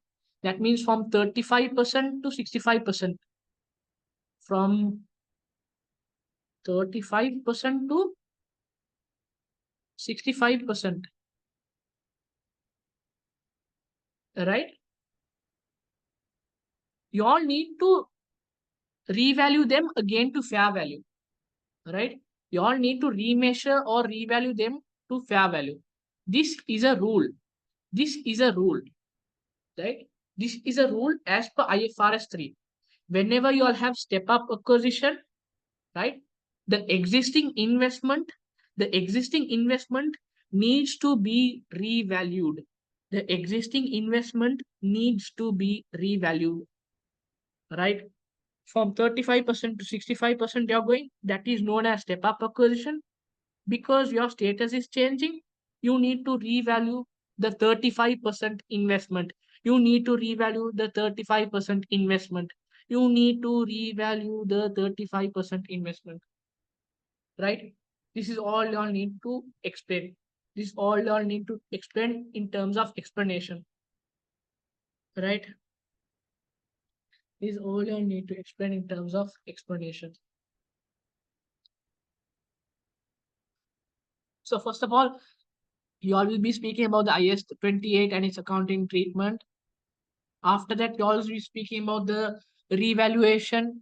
Speaker 1: that means from 35% to 65%, from 35% to 65%, right? You all need to revalue them again to fair value, right? You all need to remeasure or revalue them to fair value. This is a rule. This is a rule, right? This is a rule as per IFRS 3. Whenever you all have step up acquisition, right? The existing investment needs to be revalued. The existing investment needs to be revalued, right? From 35% to 65% you're going, that is known as step up acquisition. Because your status is changing, you need to revalue the 35% investment. You need to revalue the 35% investment. You need to revalue the 35% investment, right? This is all you all need to explain. This is all you all need to explain in terms of explanation, right? This is all you all need to explain in terms of explanation. So first of all, you all will be speaking about the IS 28 and its accounting treatment. After that, you all will be speaking about the revaluation,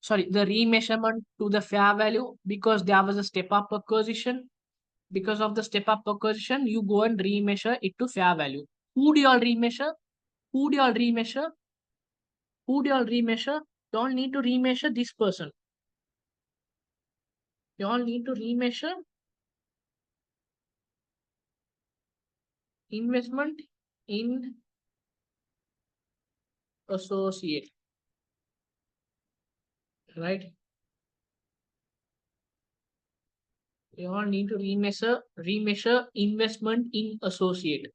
Speaker 1: the remeasurement to the fair value, because there was a step up acquisition. Because of the step up acquisition, you go and remeasure it to fair value. Who do you all remeasure? Who do you all remeasure? Who do you all remeasure? You all need to remeasure this person. You all need to remeasure investment in associate, right? You all need to remeasure investment in associate.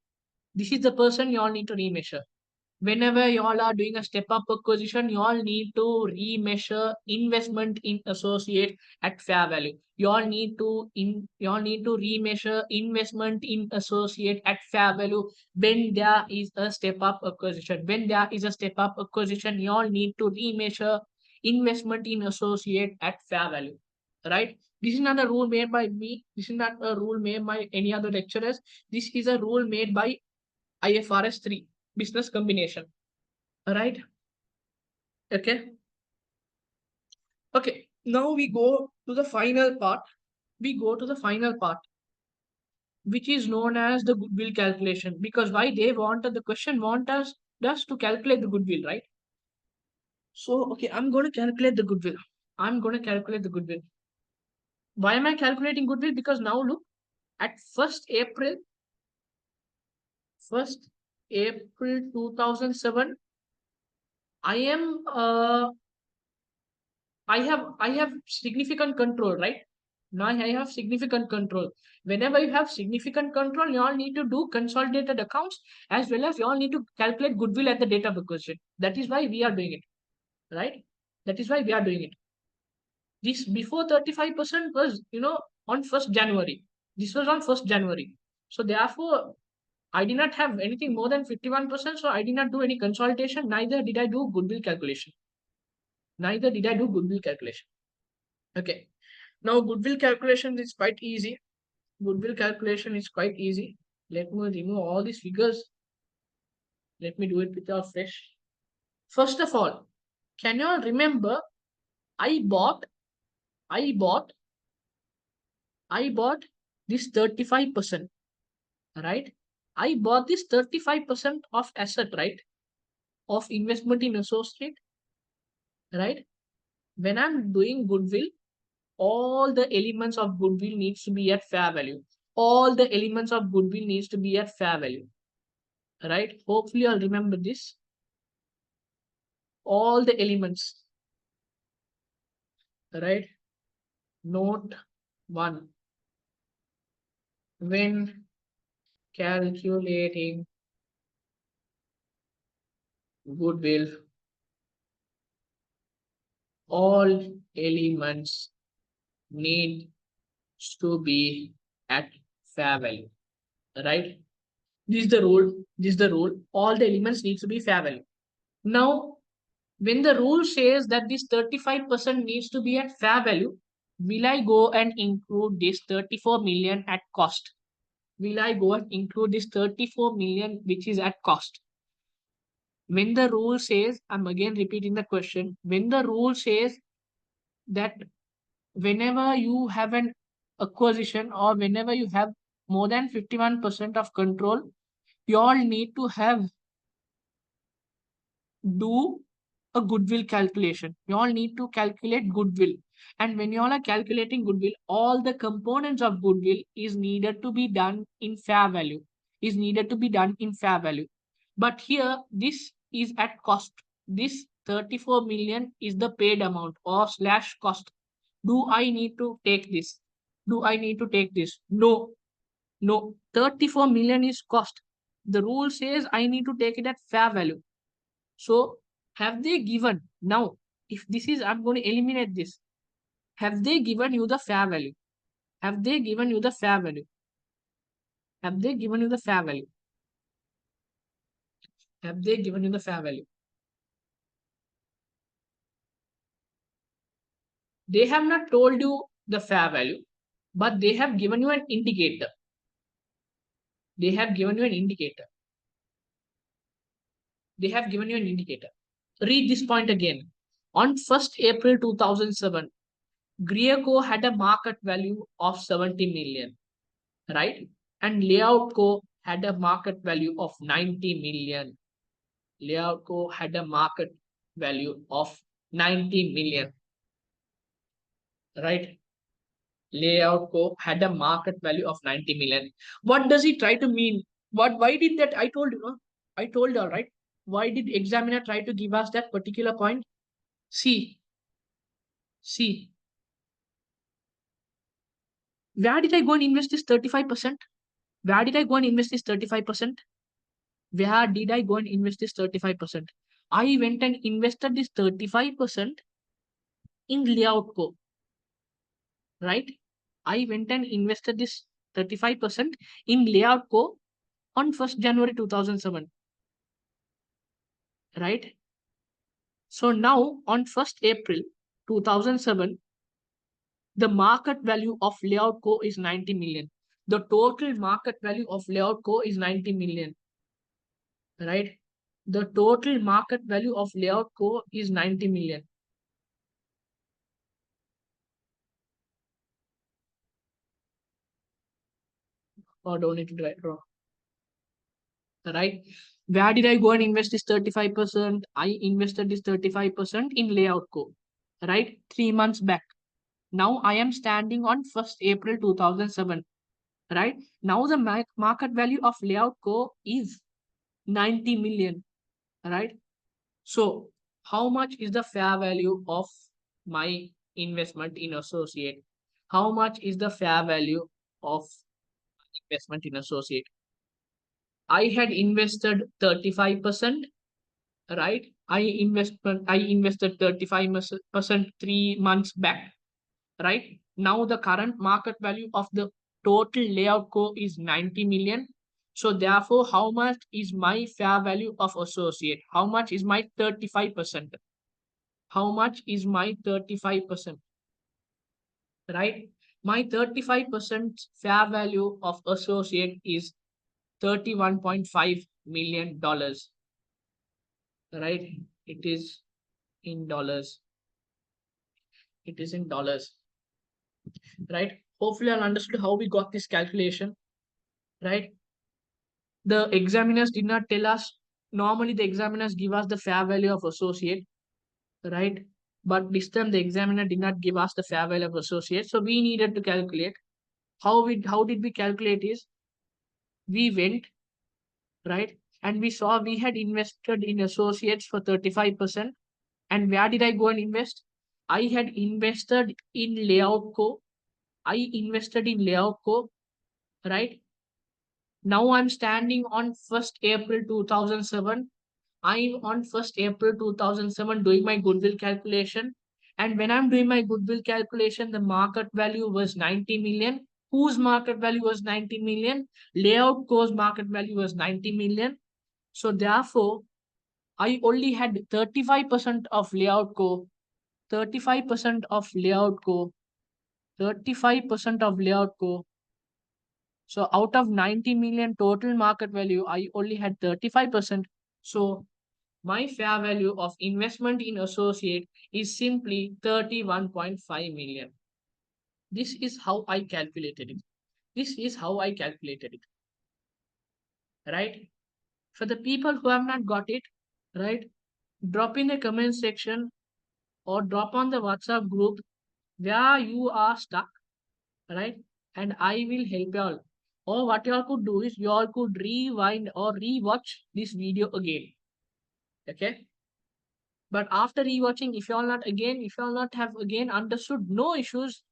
Speaker 1: This is the person you all need to remeasure. Whenever you all are doing a step up acquisition, you all need to remeasure investment in associate at fair value. You all need to remeasure investment in associate at fair value when there is a step up acquisition. When there is a step up acquisition, you all need to remeasure investment in associate at fair value. Right? This is not a rule made by me. This is not a rule made by any other lecturers. This is a rule made by IFRS 3, business combination. All right. Okay. Okay. Now we go to the final part. We go to the final part, which is known as the goodwill calculation. Because why they wanted the question want us to calculate the goodwill, right? So okay, I'm going to calculate the goodwill. I'm going to calculate the goodwill. Why am I calculating goodwill? Because now look at 1st April 2007. I am I have significant control, right? Now I have significant control. Whenever you have significant control, you all need to do consolidated accounts as well as you all need to calculate goodwill at the date of acquisition. That is why we are doing it, right? That is why we are doing it. This before 35% was, on 1st January. This was on 1st January. So therefore, I did not have anything more than 51%. So I did not do any consolidation. Neither did I do goodwill calculation. Neither did I do goodwill calculation. Okay. Now goodwill calculation is quite easy. Goodwill calculation is quite easy. Let me remove all these figures. Let me do it without fresh. First of all, can you all remember I bought I bought I bought this 35%, right? I bought this 35% of asset, right? Of investment in associate, right? When I'm doing goodwill, all the elements of goodwill needs to be at fair value. All the elements of goodwill needs to be at fair value, right? Hopefully I'll remember this. All the elements, right? Note 1. When calculating goodwill, all elements need to be at fair value, right? This is the rule. This is the rule. All the elements need to be fair value. Now, when the rule says that this 35% needs to be at fair value, will I go and include this 34 million at cost? Will I go and include this 34 million which is at cost? When the rule says, I'm again repeating the question, when the rule says that whenever you have an acquisition or whenever you have more than 51% of control, you all need to do a goodwill calculation. You all need to calculate goodwill. And when you all are calculating goodwill, all the components of goodwill is needed to be done in fair value. Is needed to be done in fair value. But here, this is at cost. This 34 million is the paid amount or slash cost. Do I need to take this? Do I need to take this? No, no. 34 million is cost. The rule says I need to take it at fair value. So have they given now? If this is, I'm going to eliminate this. Have they given you the fair value? Have they given you the fair value? Have they given you the fair value? Have they given you the fair value? They have not told you the fair value, but they have given you an indicator. They have given you an indicator. They have given you an indicator. Read this point again. On 1st April 2007, Greer had a market value of 70 million, right? And Layout Co had a market value of 90 million. Layout Co had a market value of 90 million, right? Layout Co had a market value of 90 million. What does he try to mean? Why did that? I told you, no? I told you, all right. Why did examiner try to give us that particular point? See, see, where did I go and invest this 35%? Where did I go and invest this 35%? Where did I go and invest this 35%? I went and invested this 35% in Layout Co, right? I went and invested this 35% in Layout Co on 1st January 2007, right? So now on 1st April 2007, the market value of Layout Co is 90 million. The total market value of Layout Co is 90 million, right? the total market value of Layout Co is 90 million. Or don't need to draw. Right? Where did I go and invest this 35%? I invested this 35% in Layout Co. Right? 3 months back. Now I am standing on 1st April 2007. Right? Now the market value of Layout Co is 90 million. Right? So how much is the fair value of my investment in associate? How much is the fair value of investment in associate? I had invested 35%, right? I invested 35% 3 months back, right? Now the current market value of the total Layout Co is 90 million. So therefore, how much is my fair value of associate? How much is my 35%? How much is my 35%? Right? My 35% fair value of associate is $31.5 million. Right? It is in dollars. It is in dollars. Right? Hopefully, I'll understood how we got this calculation. Right? The examiners did not tell us. Normally, the examiners give us the fair value of associate. Right? But this time, the examiner did not give us the fair value of associate. So we needed to calculate. How did we calculate is we went, right, and we saw we had invested in associates for 35%. And where did I go and invest? I had invested in Layout Co. I invested in Layout Co. Right? Now I'm standing on 1st April 2007. I'm on 1st April 2007 doing my goodwill calculation. And when I'm doing my goodwill calculation, the market value was 90 million. Whose market value was 90 million? Layout Co's market value was 90 million. So therefore, I only had 35% of Layout Co, 35% of Layout Co, 35% of Layout Co. So out of 90 million total market value, I only had 35%. So my fair value of investment in associate is simply 31.5 million. This is how I calculated it. This is how I calculated it. Right? For the people who have not got it, right, drop in the comment section or drop on the WhatsApp group where you are stuck, right? And I will help you all. Or what you all could do is you all could rewind or rewatch this video again. Okay? But after rewatching, if you all not have again understood, no issues,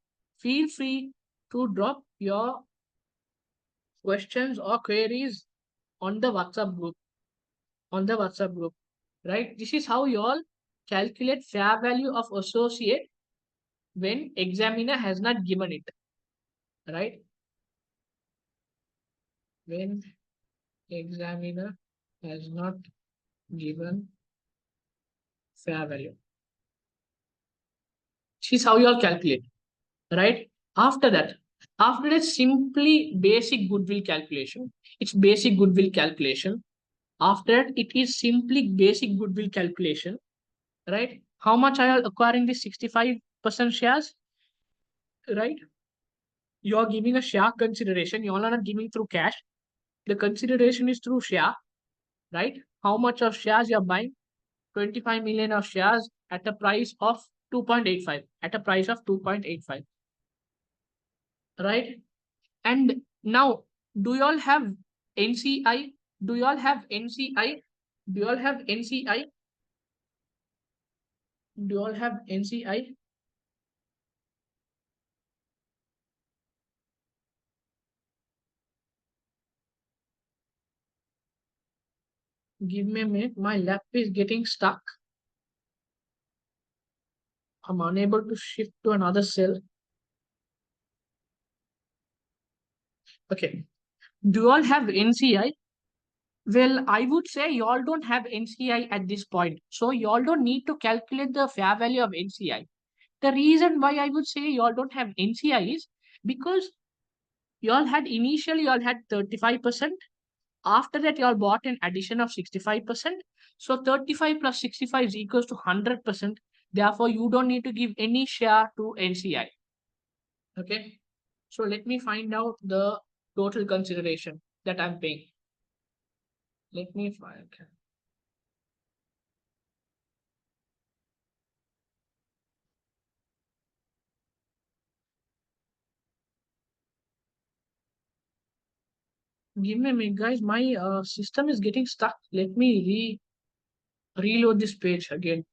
Speaker 1: feel free to drop your questions or queries on the WhatsApp group. On the WhatsApp group. Right? This is how you all calculate fair value of associate when examiner has not given it. Right? When examiner has not given fair value. This is how you all calculate. Right? After that, simply basic goodwill calculation. It's basic goodwill calculation. After that, it is simply basic goodwill calculation. Right? How much are you acquiring this 65% shares? Right? You are giving a share consideration. You all are not giving through cash. The consideration is through share. Right? How much of shares you are buying? 25 million of shares at a price of 2.85. At a price of 2.85. Right? And now, do you all have NCI? Do you all have NCI? Do you all have NCI? Do you all have NCI? Give me a minute. My lap is getting stuck. I'm unable to shift to another cell. Okay. Do you all have NCI? Well, I would say you all don't have NCI at this point. So you all don't need to calculate the fair value of NCI. The reason why I would say you all don't have NCI is because you all had 35%. After that, you all bought an addition of 65%. So 35 plus 65 is equals to 100%. Therefore, you don't need to give any share to NCI. Okay. So let me find out the total consideration that I'm paying. Let me find. Okay. Give me a minute, guys. My system is getting stuck. Let me reload this page again.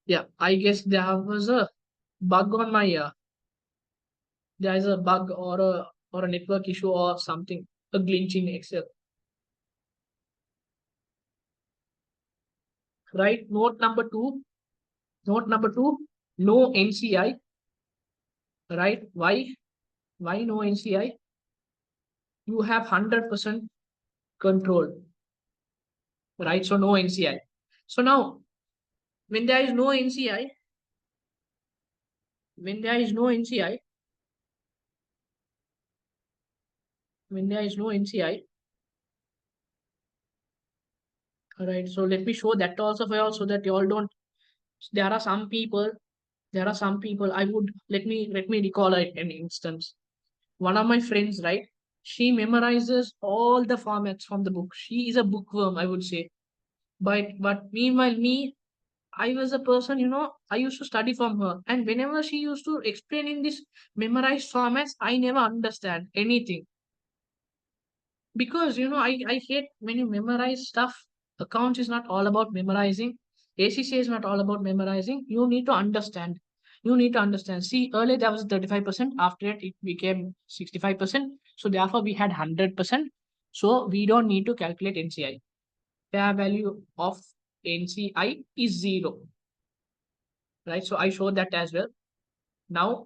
Speaker 1: Yeah, I guess there was a bug on my there is a bug or a network issue or something, a glitch in Excel. Right? Note number two. Note number two. No NCI. Right? Why? Why no NCI? You have 100% control. Right? So no NCI. So now, when there is no NCI, when there is no NCI, when there is no NCI, right? So let me show that also for y'all so that y'all don't. There are some people. There are some people. I would let me recall an instance. One of my friends, right? She memorizes all the formats from the book. She is a bookworm, I would say. But meanwhile, me, I was a person, I used to study from her. And whenever she used to explain in this memorized formats, I never understand anything. Because I hate when you memorize stuff. Accounts is not all about memorizing. ACC is not all about memorizing. You need to understand. You need to understand. See, earlier there was 35%. After that, it became 65%. So therefore, we had 100%. So we don't need to calculate NCI. Fair value of NCI is zero. Right? So I showed that as well. Now,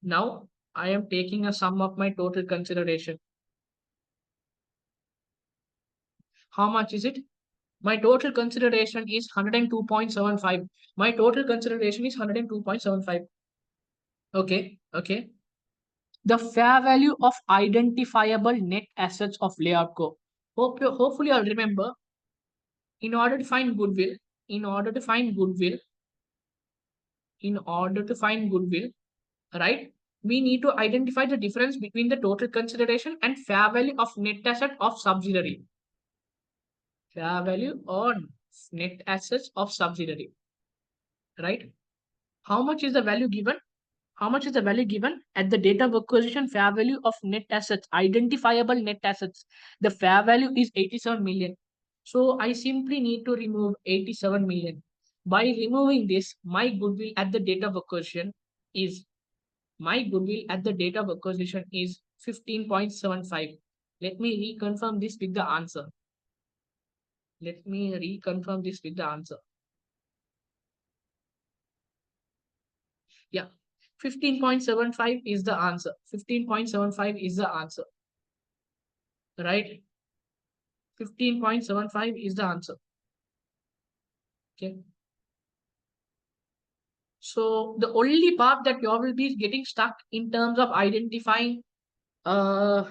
Speaker 1: now I am taking a sum of my total consideration. How much is it? My total consideration is 102.75. My total consideration is 102.75. Okay, okay. The fair value of identifiable net assets of layout co. Hopefully, I'll remember. In order to find goodwill, in order to find goodwill, in order to find goodwill, right? We need to identify the difference between the total consideration and fair value of net asset of subsidiary. Fair value on net assets of subsidiary, right? How much is the value given? How much is the value given at the date of acquisition? Fair value of net assets, identifiable net assets. The fair value is 87 million. So I simply need to remove 87 million. By removing this, my goodwill at the date of acquisition is my goodwill at the date of acquisition is 15.75. Let me reconfirm this with the answer. Let me reconfirm this with the answer. Yeah, 15.75 is the answer. 15.75 is the answer. Right? 15.75 is the answer. Okay. So the only part that you will be getting stuck in terms of identifying uh,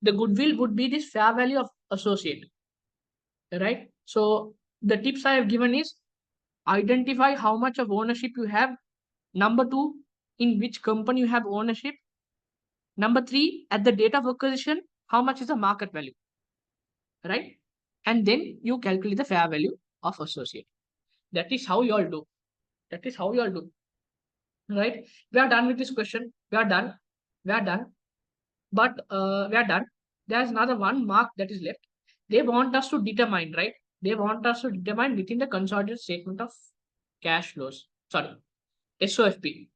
Speaker 1: the goodwill would be this fair value of associate. Right? So the tips I have given is identify how much of ownership you have. Number two, in which company you have ownership. Number three, at the date of acquisition, how much is the market value, right? And then you calculate the fair value of associate. That is how you all do. That is how you all do, right? We are done with this question. We are done. We are done. But we are done. There's another one mark that is left. They want us to determine, right? They want us to determine within the consolidated statement of cash flows. Sorry, SOFP,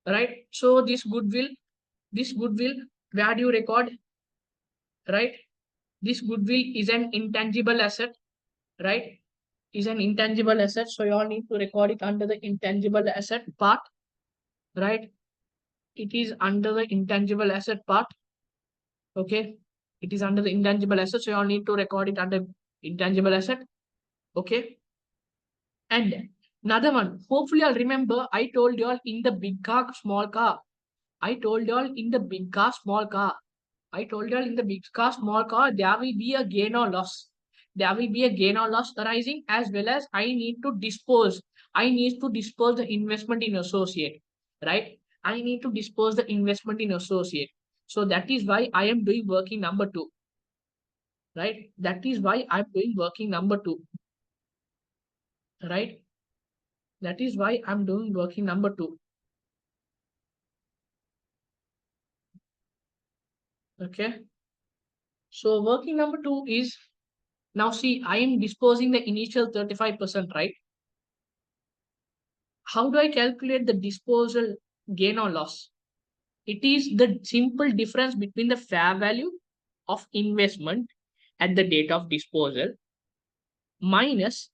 Speaker 1: right? So this goodwill, where do you record, right? This goodwill is an intangible asset, right? Is an intangible asset. So you all need to record it under the intangible asset part, right? It is under the intangible asset part. Okay. It is under the intangible asset. So you all need to record it under intangible asset. Okay. And Another one. Hopefully, I'll remember. I told you all in the big car, small car. I told you all in the big car, small car. I told you all in the big car, small car, there will be a gain or loss. There will be a gain or loss arising, as well as I need to dispose. I need to dispose the investment in associate, right? I need to dispose the investment in associate. So that is why I am doing working number two, right? That is why I'm doing working number two, right? That is why I'm doing working number two. Okay. So working number two is, now see, I am disposing the initial 35%, right? How do I calculate the disposal gain or loss? It is the simple difference between the fair value of investment at the date of disposal minus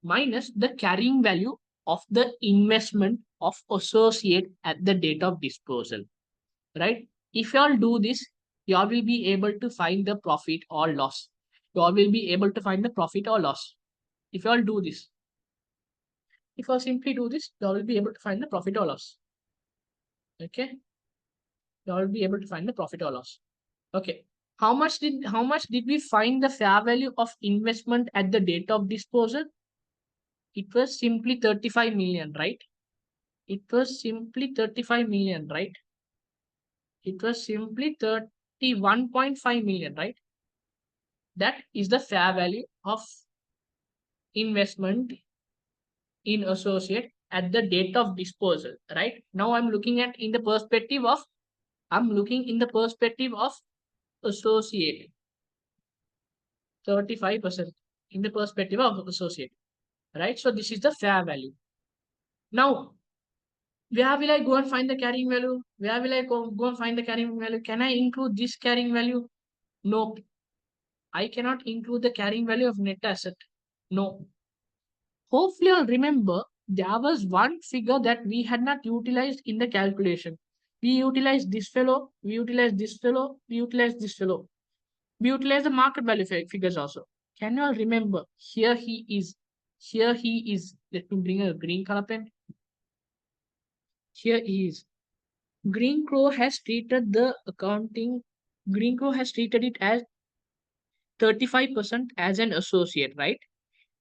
Speaker 1: the carrying value of the investment of associate at the date of disposal, right? If you all do this, you all will be able to find the profit or loss. You all will be able to find the profit or loss. If you all do this, if you simply do this, you all will be able to find the profit or loss. Okay, you all will be able to find the profit or loss. Okay, how much did we find the fair value of investment at the date of disposal? It was simply 35 million, right? It was simply 35 million, right? It was simply 31.5 million, right? That is the fair value of investment in associate at the date of disposal, right? Now I'm looking at in the perspective of, I'm looking in the perspective of associate, 35% in the perspective of associate, right? So this is the fair value. Now, where will I go and find the carrying value? Where will I go and find the carrying value? Can I include this carrying value? Nope. I cannot include the carrying value of net asset. No. Hopefully, I'll remember there was one figure that we had not utilized in the calculation. We utilized this fellow, we utilized this fellow, we utilized this fellow. We utilize the market value figures also. Can you all remember? Here he is. Here he is. Let me bring a green color pen. Here he is. Green Crow has treated the accounting. Green Crow has treated it as 35% as an associate, right?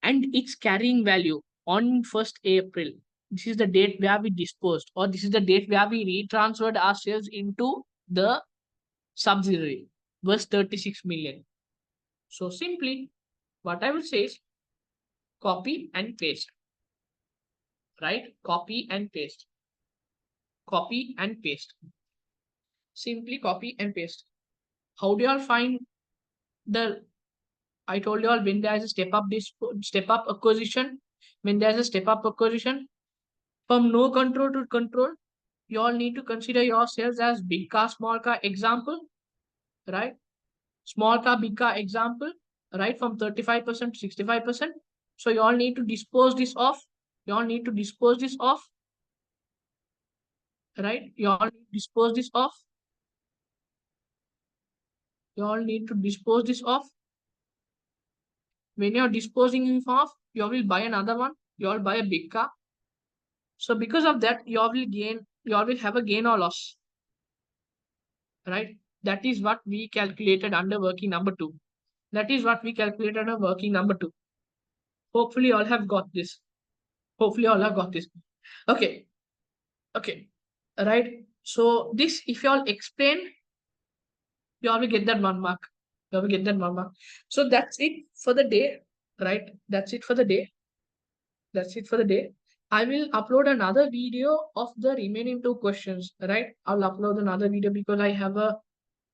Speaker 1: And its carrying value on 1st April. This is the date where we disposed, or this is the date where we retransferred our shares into the subsidiary, was 36 million. So simply, what I will say is copy and paste, right? Copy and paste. Copy and paste. Simply copy and paste. How do you all find the, I told you all, when there is a step up acquisition, when there is a step up acquisition, from no control to control, you all need to consider yourselves as big car, small car example, right? Small car, big car example, right? From 35% to 65%. So you all need to dispose this off. You all need to dispose this off, right? You all need to dispose this off. You all need to dispose this off. When you're disposing it off, you all will buy another one. You all buy a big car. So because of that, you all will gain, you all will have a gain or loss, right? That is what we calculated under working number two. That is what we calculated under working number two. Hopefully, all have got this. Hopefully, all have got this. Okay. Okay. Right. So this, if you all explain, you all will get that 1 mark. You all will get that 1 mark. So that's it for the day. Right. That's it for the day. That's it for the day. I will upload another video of the remaining two questions. Right. I'll upload another video because I have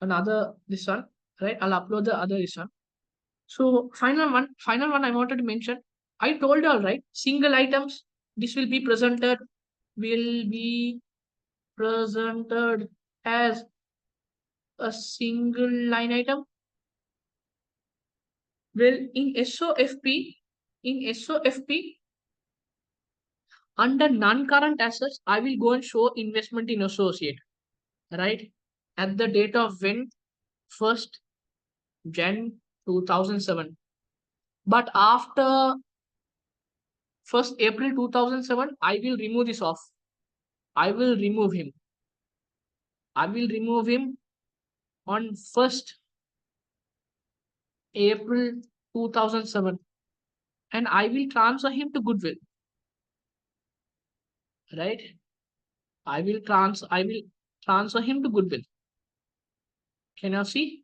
Speaker 1: another this one. Right. I'll upload the other this one. So final one I wanted to mention. I told you all, right, single items. This will be presented as a single line item. Well, in SOFP, under non-current assets, I will go and show investment in associate, right? At the date of when? 1st Jan 2007. But after 1st April 2007, I will remove this off. I will remove him. I will remove him on 1st April 2007, and I will transfer him to Goodwill, right? I will transfer him to Goodwill. Can you see?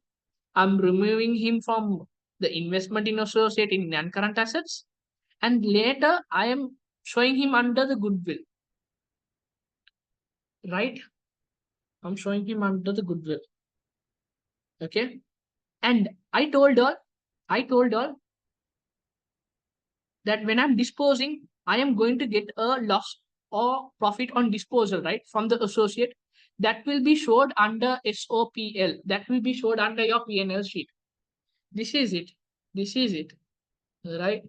Speaker 1: I'm removing him from the investment in associate in non-current assets, and later I am showing him under the Goodwill, right? I'm showing him under the Goodwill. Okay. And I told her that when I'm disposing, I am going to get a loss or profit on disposal, right? From the associate. That will be showed under SOPL. That will be showed under your P&L sheet. This is it. This is it. Right?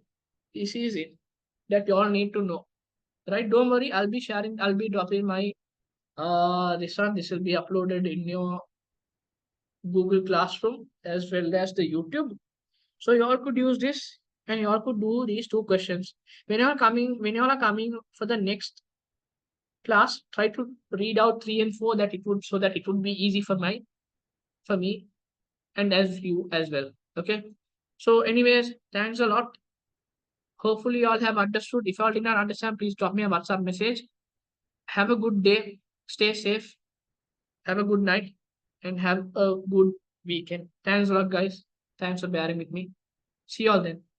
Speaker 1: This is it. That you all need to know. Right? Don't worry. I'll be dropping my this one. This will be uploaded in your Google Classroom as well as the YouTube. So you all could use this and you all could do these two questions. When you all are coming for the next class, try to read out 3 and 4 that it would so that it would be easy for me and as you as well. Okay. So, anyways, thanks a lot. Hopefully you all have understood. If you all did not understand, please drop me a WhatsApp message. Have a good day. Stay safe. Have a good night and have a good weekend. Thanks a lot, guys. Thanks for bearing with me. See you all then.